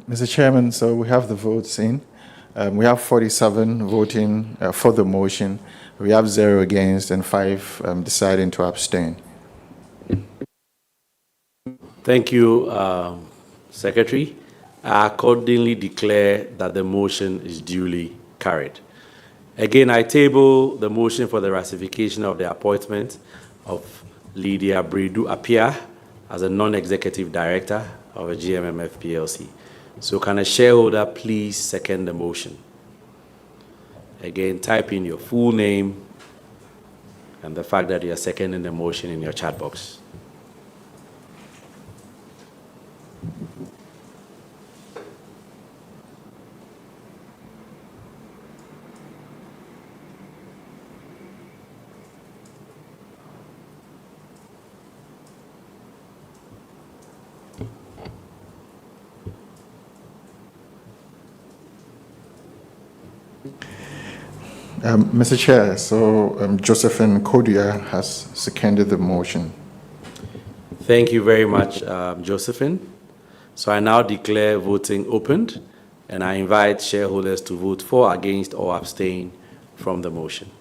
Mr. Chairman, so we have the votes in. We have 47 voting for the motion. We have 0 against and 5 deciding to abstain. Thank you, Secretary. I accordingly declare that the motion is duly carried. Again, I table the motion for the ratification of the appointment of Lydia Bredu Apia as a non-executive director of a GMMF PLC. So can a shareholder please second the motion? Again, type in your full name and the fact that you are seconding the motion in your chat box. Mr. Chair, so Josephine Kodia has seconded the motion. Thank you very much, Josephine. So I now declare voting opened, and I invite shareholders to vote for, against, or abstain from the motion.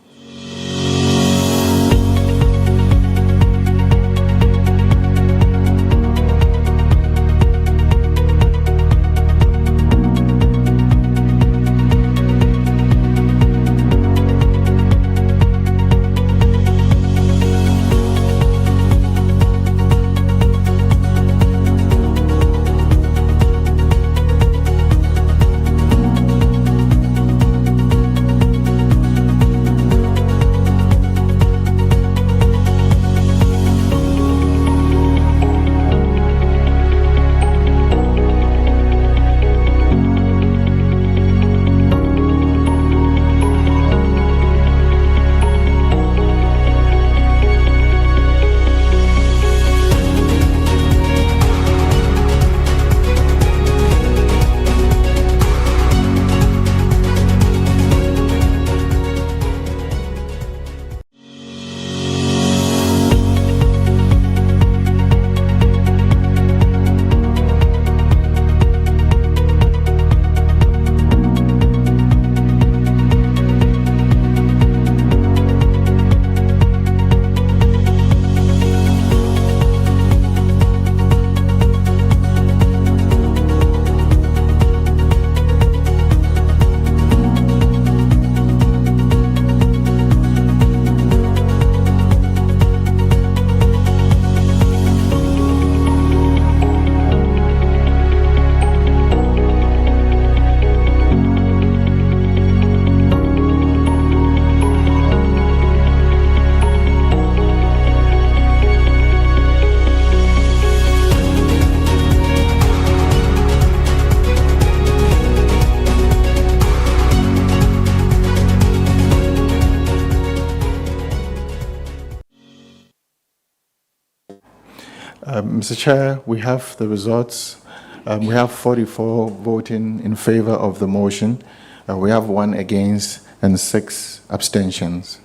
Mr. Chair, we have the results. We have 44 voting in favor of the motion. We have 1 against and 6 abstentions.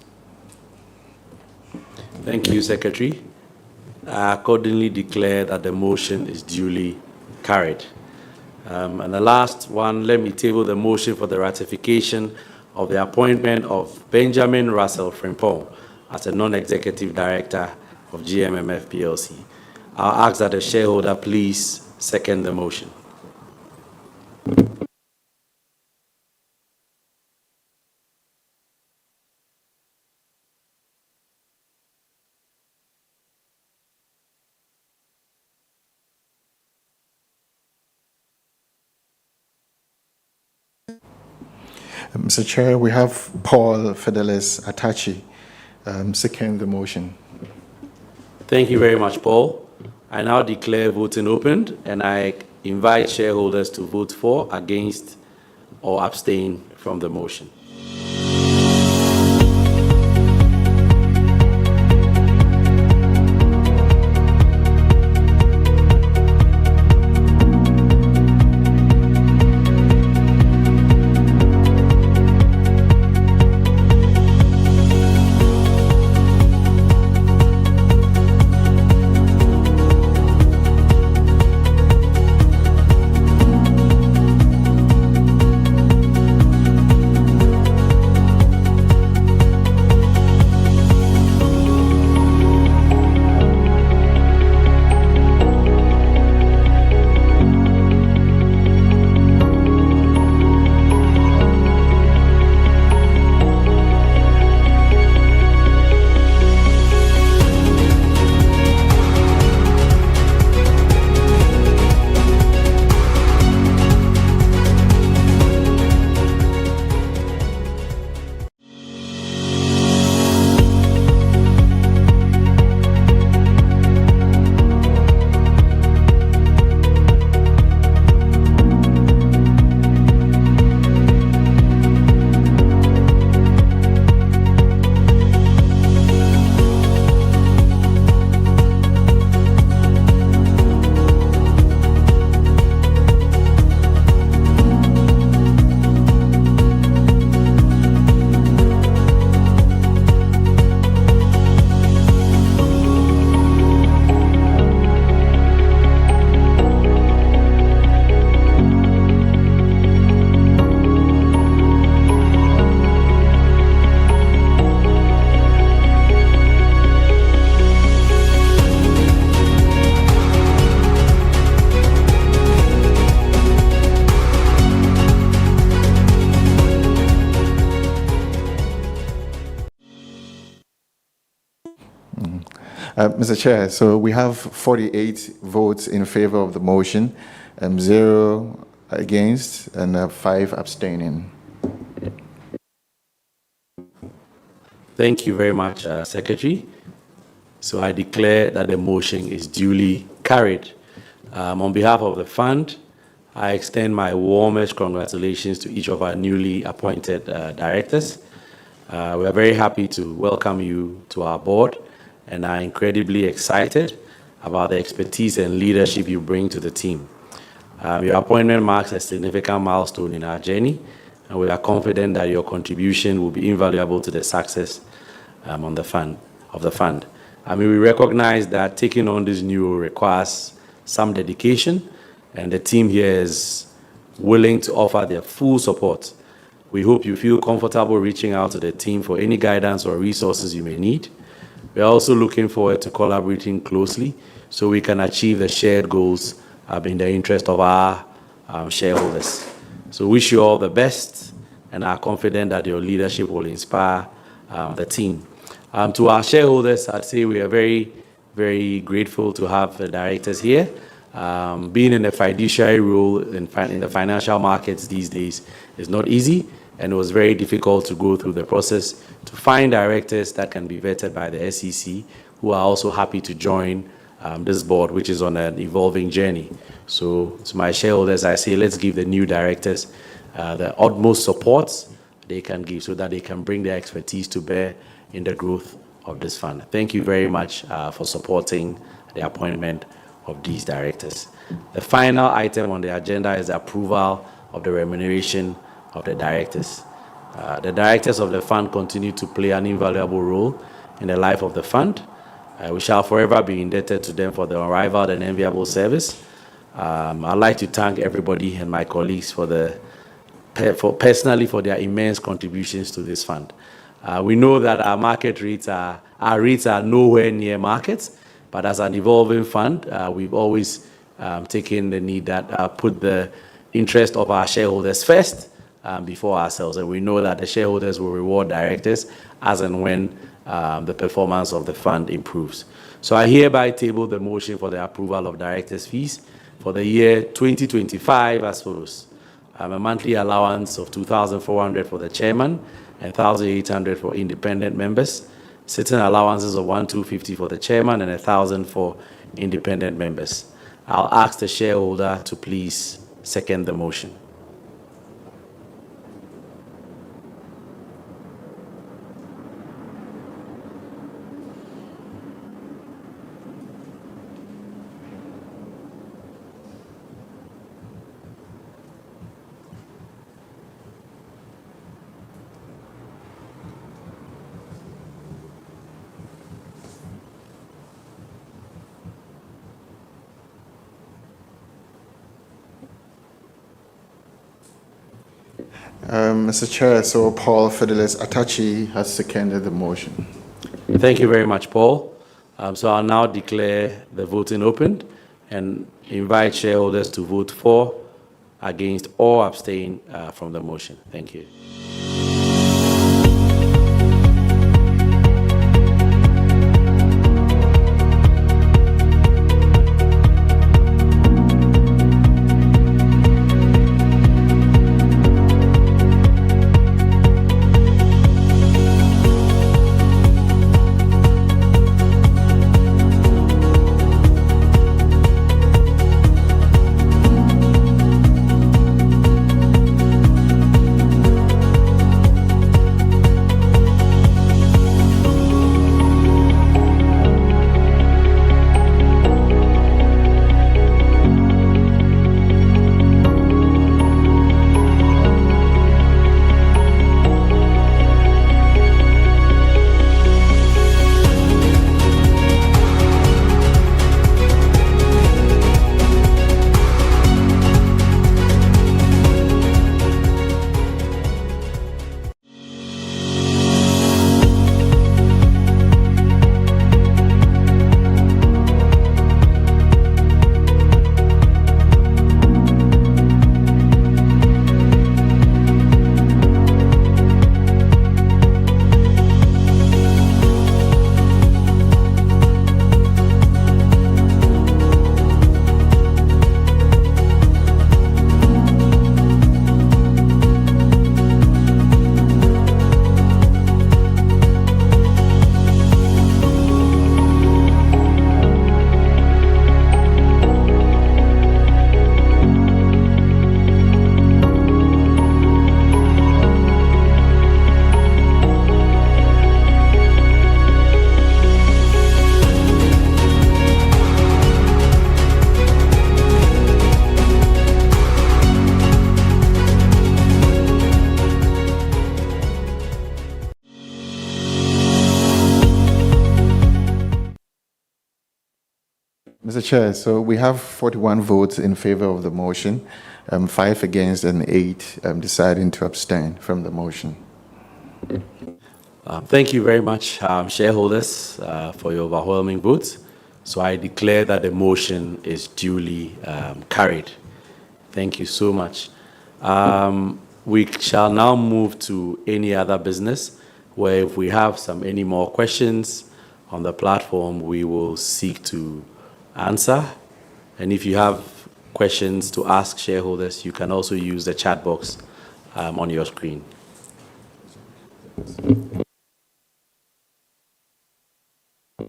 Thank you, Secretary. I accordingly declare that the motion is duly carried. And the last one, let me table the motion for the ratification of the appointment of Benjamin Russell Frimpong as a non-executive director of GMMF PLC. I'll ask that the shareholder please second the motion. Mr. Chair, we have Paul Fidelis Atachi second the motion. Thank you very much, Paul. I now declare voting opened, and I invite shareholders to vote for, against, or abstain from the motion. Mr. Chair, so we have 48 votes in favor of the motion, 0 against, and 5 abstaining. Thank you very much, Secretary. So I declare that the motion is duly carried. On behalf of the fund, I extend my warmest congratulations to each of our newly appointed directors. We are very happy to welcome you to our board and are incredibly excited about the expertise and leadership you bring to the team. Your appointment marks a significant milestone in our journey, and we are confident that your contribution will be invaluable to the success of the fund. We recognize that taking on this new role requires some dedication, and the team here is willing to offer their full support. We hope you feel comfortable reaching out to the team for any guidance or resources you may need. We are also looking forward to collaborating closely so we can achieve the shared goals in the interest of our shareholders. So wish you all the best and are confident that your leadership will inspire the team. To our shareholders, I'd say we are very, very grateful to have the directors here. Being in a fiduciary role in the financial markets these days is not easy, and it was very difficult to go through the process to find directors that can be vetted by the SEC, who are also happy to join this board, which is on an evolving journey. So to my shareholders, I say let's give the new directors the utmost support they can give so that they can bring their expertise to bear in the growth of this fund. Thank you very much for supporting the appointment of these directors. The final item on the agenda is the approval of the remuneration of the directors. The directors of the fund continue to play an invaluable role in the life of the fund. We shall forever be indebted to them for their unrivaled and enviable service. I'd like to thank everybody and my colleagues personally for their immense contributions to this fund. We know that our market rates are nowhere near markets, but as an evolving fund, we've always taken the need that put the interest of our shareholders first before ourselves, and we know that the shareholders will reward directors as and when the performance of the fund improves. So I hereby table the motion for the approval of directors' fees for the year 2025 as follows. A monthly allowance of 2,400 for the chairman and 1,800 for independent members. Sitting allowances of 1,250 for the chairman and 1,000 for independent members. I'll ask the shareholder to please second the motion. Mr. Chair, so Paul Fidelis Atachi has seconded the motion. Thank you very much, Paul. So I'll now declare the voting opened and invite shareholders to vote for, against, or abstain from the motion. Thank you. Mr. Chair, so we have 41 votes in favor of the motion, 5 against and 8 deciding to abstain from the motion. Thank you very much, shareholders, for your overwhelming votes. So I declare that the motion is duly carried. Thank you so much. We shall now move to any other business, where if we have any more questions on the platform, we will seek to answer. And if you have questions to ask shareholders, you can also use the chat box on your screen.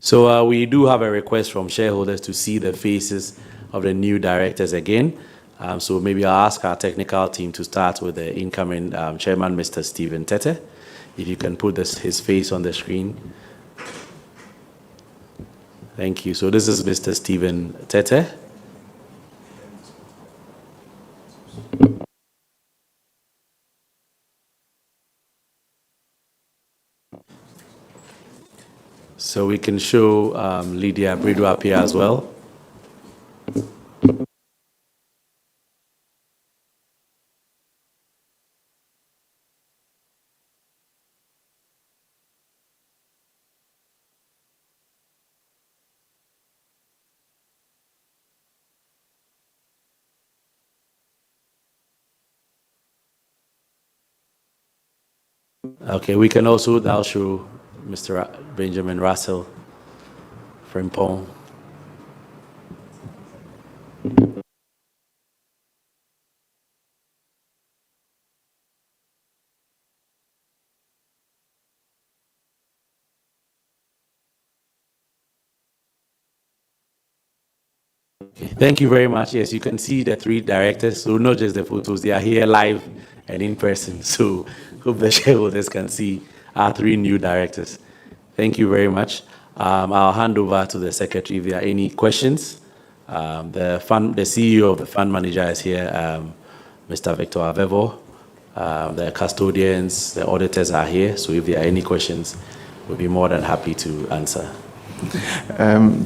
So we do have a request from shareholders to see the faces of the new directors again. So maybe I'll ask our technical team to start with the incoming chairman, Mr. Stephen Tete. If you can put his face on the screen. Thank you. So this is Mr. Stephen Tete. So we can show Lydia Bredo up here as well. Okay, we can also now show Mr. Benjamin Russell Frimpong. Thank you very much. Yes, you can see the three directors. So not just the photos, they are here live and in person. So hope the shareholders can see our three new directors. Thank you very much. I'll hand over to the secretary if there are any questions. The CEO of the fund manager is here, Mr. Victor Avevo. The custodians, the auditors are here. So if there are any questions, we'll be more than happy to answer.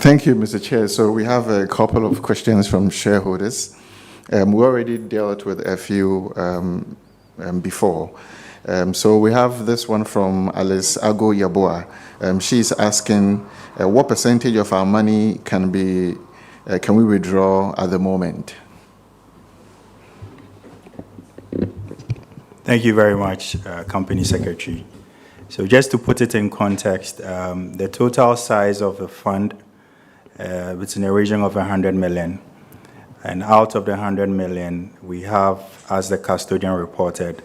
Thank you, Mr. Chair. So we have a couple of questions from shareholders. We already dealt with a few before. So we have this one from Alice Ago Yaboa. She's asking, what percentage of our money can we withdraw at the moment? Thank you very much, Company Secretary. So just to put it in context, the total size of the fund, it's in the region of 100 million. And out of the 100 million, we have, as the custodian reported,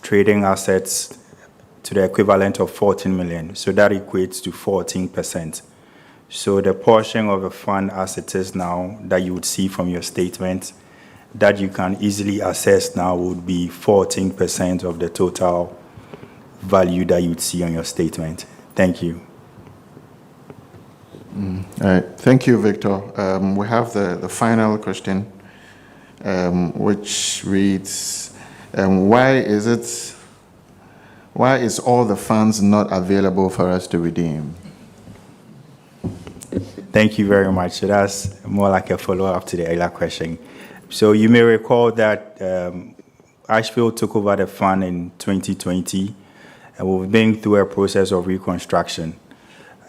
trading assets to the equivalent of 14 million. So that equates to 14%. So the portion of the fund as it is now that you would see from your statement that you can easily assess now would be 14% of the total value that you'd see on your statement. Thank you. All right. Thank you, Victor. We have the final question, which reads, why is all the funds not available for us to redeem? Thank you very much. So that's more like a follow-up to the earlier question. So you may recall that Ashfield took over the fund in 2020, and we've been through a process of reconstruction.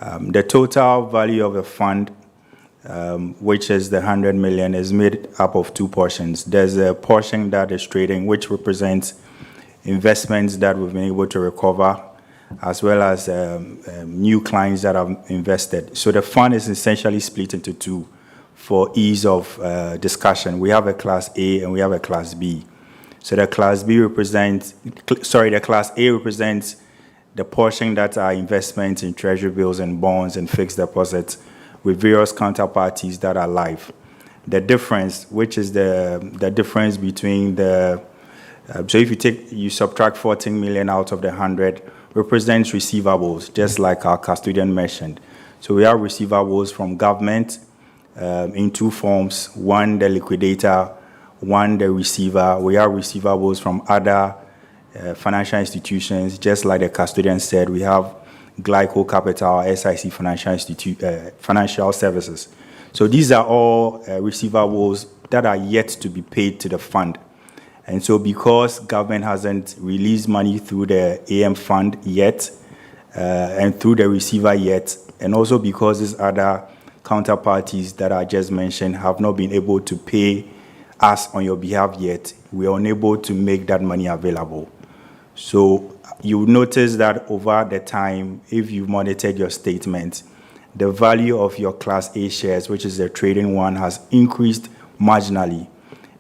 The total value of the fund, which is the 100 million, is made up of two portions. There's a portion that is trading, which represents investments that we've been able to recover, as well as new clients that have invested. So the fund is essentially split into two for ease of discussion. We have a Class A and we have a Class B. So the Class A represents the portion that are investments in treasury bills and bonds and fixed deposits with various counterparties that are live. The difference, which is the difference between the, so if you subtract 14 million out of the 100, represents receivables, just like our custodian mentioned. So we have receivables from government in two forms, one the liquidator, one the receiver. We have receivables from other financial institutions, just like the custodian said. We have Glyco Capital, SIC Financial Services. So these are all receivables that are yet to be paid to the fund. And so because government hasn't released money through the AM fund yet, and through the receiver yet, and also because these other counterparties that I just mentioned have not been able to pay us on your behalf yet, we are unable to make that money available. So you notice that over the time, if you monitored your statement, the value of your Class A shares, which is the trading one, has increased marginally.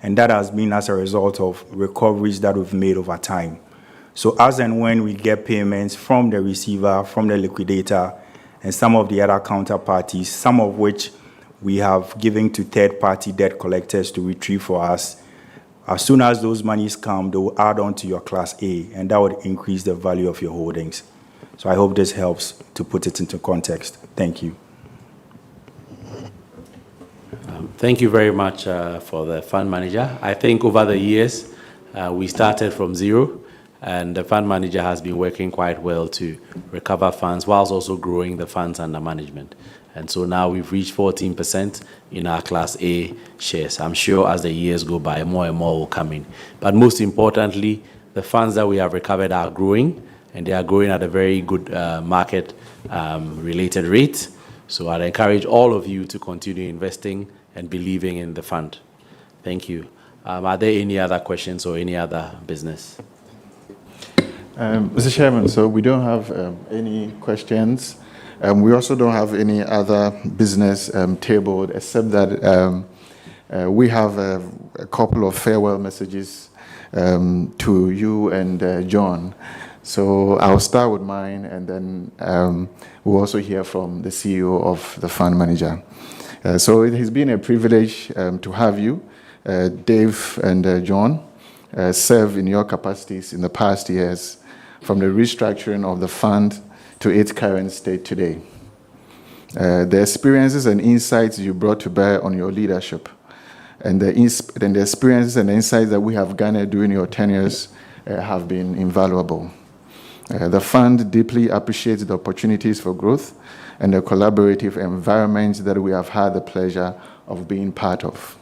And that has been as a result of recoveries that we've made over time. So as and when we get payments from the receiver, from the liquidator, and some of the other counterparties, some of which we have given to third-party debt collectors to retrieve for us, as soon as those monies come, they will add on to your Class A, and that would increase the value of your holdings. So I hope this helps to put it into context. Thank you. Thank you very much for the fund manager. I think over the years, we started from zero, and the fund manager has been working quite well to recover funds whilst also growing the funds under management. And so now we've reached 14% in our Class A shares. I'm sure as the years go by, more and more will come in. But most importantly, the funds that we have recovered are growing, and they are growing at a very good market related rate. So I'd encourage all of you to continue investing and believing in the fund. Thank you. Are there any other questions or any other business? Mr. Chairman, so we don't have any questions. We also don't have any other business tabled, except that we have a couple of farewell messages to you and John. So I'll start with mine, and then we'll also hear from the CEO of the fund manager. So it has been a privilege to have you, Dave and John, serve in your capacities in the past years, from the restructuring of the fund to its current state today. The experiences and insights you brought to bear on your leadership, and the experiences and insights that we have garnered during your tenures have been invaluable. The fund deeply appreciates the opportunities for growth and the collaborative environment that we have had the pleasure of being part of.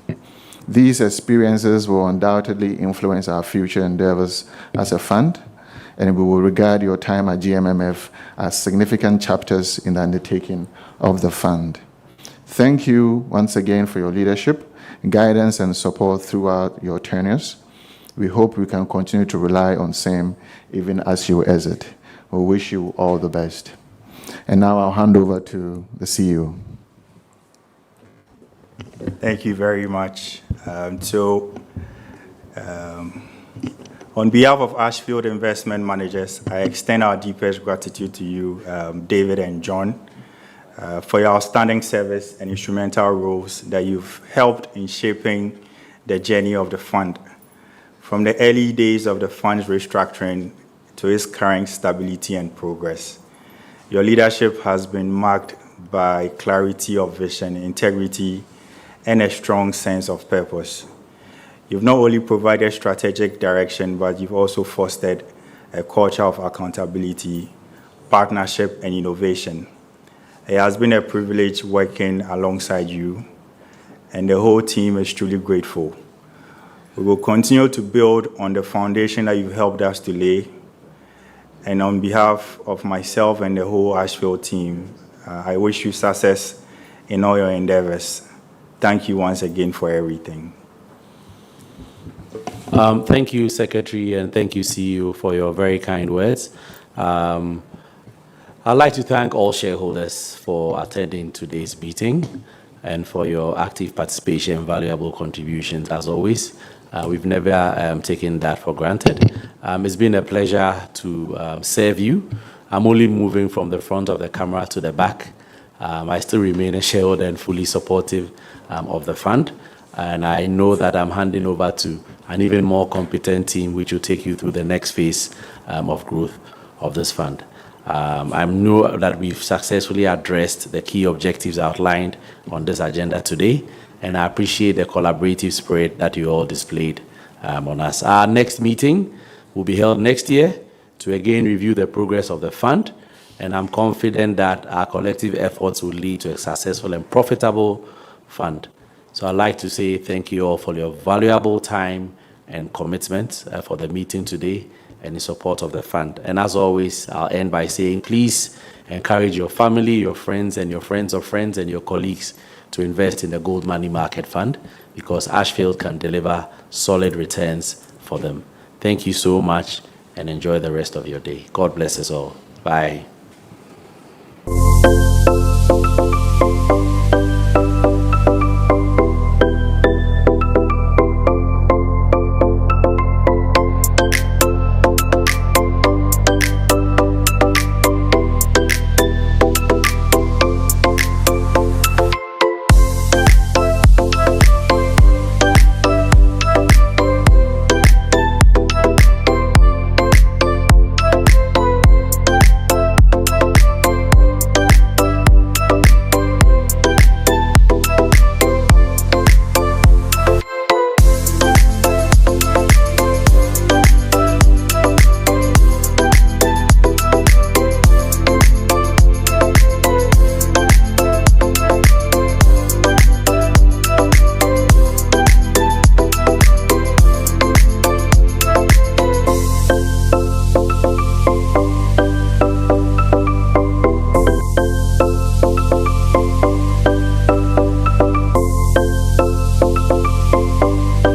These experiences will undoubtedly influence our future endeavors as a fund, and we will regard your time at GMMF as significant chapters in the undertaking of the fund. Thank you once again for your leadership, guidance, and support throughout your tenures. We hope we can continue to rely on same even as you exit. We wish you all the best. And now I'll hand over to the CEO. Thank you very much. On behalf of Ashfield Investment Managers, I extend our deepest gratitude to you, David and John, for your outstanding service and instrumental roles that you've helped in shaping the journey of the fund, from the early days of the fund's restructuring to its current stability and progress. Your leadership has been marked by clarity of vision, integrity, and a strong sense of purpose. You've not only provided strategic direction, but you've also fostered a culture of accountability, partnership, and innovation. It has been a privilege working alongside you, and the whole team is truly grateful. We will continue to build on the foundation that you've helped us to lay. And on behalf of myself and the whole Ashfield team, I wish you success in all your endeavors. Thank you once again for everything. Thank you, Secretary, and thank you, CEO, for your very kind words. I'd like to thank all shareholders for attending today's meeting and for your active participation and valuable contributions, as always. We've never taken that for granted. It's been a pleasure to serve you. I'm only moving from the front of the camera to the back. I still remain a shareholder and fully supportive of the fund. And I know that I'm handing over to an even more competent team, which will take you through the next phase of growth of this fund. I know that we've successfully addressed the key objectives outlined on this agenda today, and I appreciate the collaborative spirit that you all displayed on us. Our next meeting will be held next year to again review the progress of the fund, and I'm confident that our collective efforts will lead to a successful and profitable fund. So I'd like to say thank you all for your valuable time and commitment for the meeting today and in support of the fund. And as always, I'll end by saying, please encourage your family, your friends, and your friends of friends, and your colleagues to invest in the Gold Money Market Fund, because Ashfield can deliver solid returns for them. Thank you so much, and enjoy the rest of your day. God bless us all. Bye.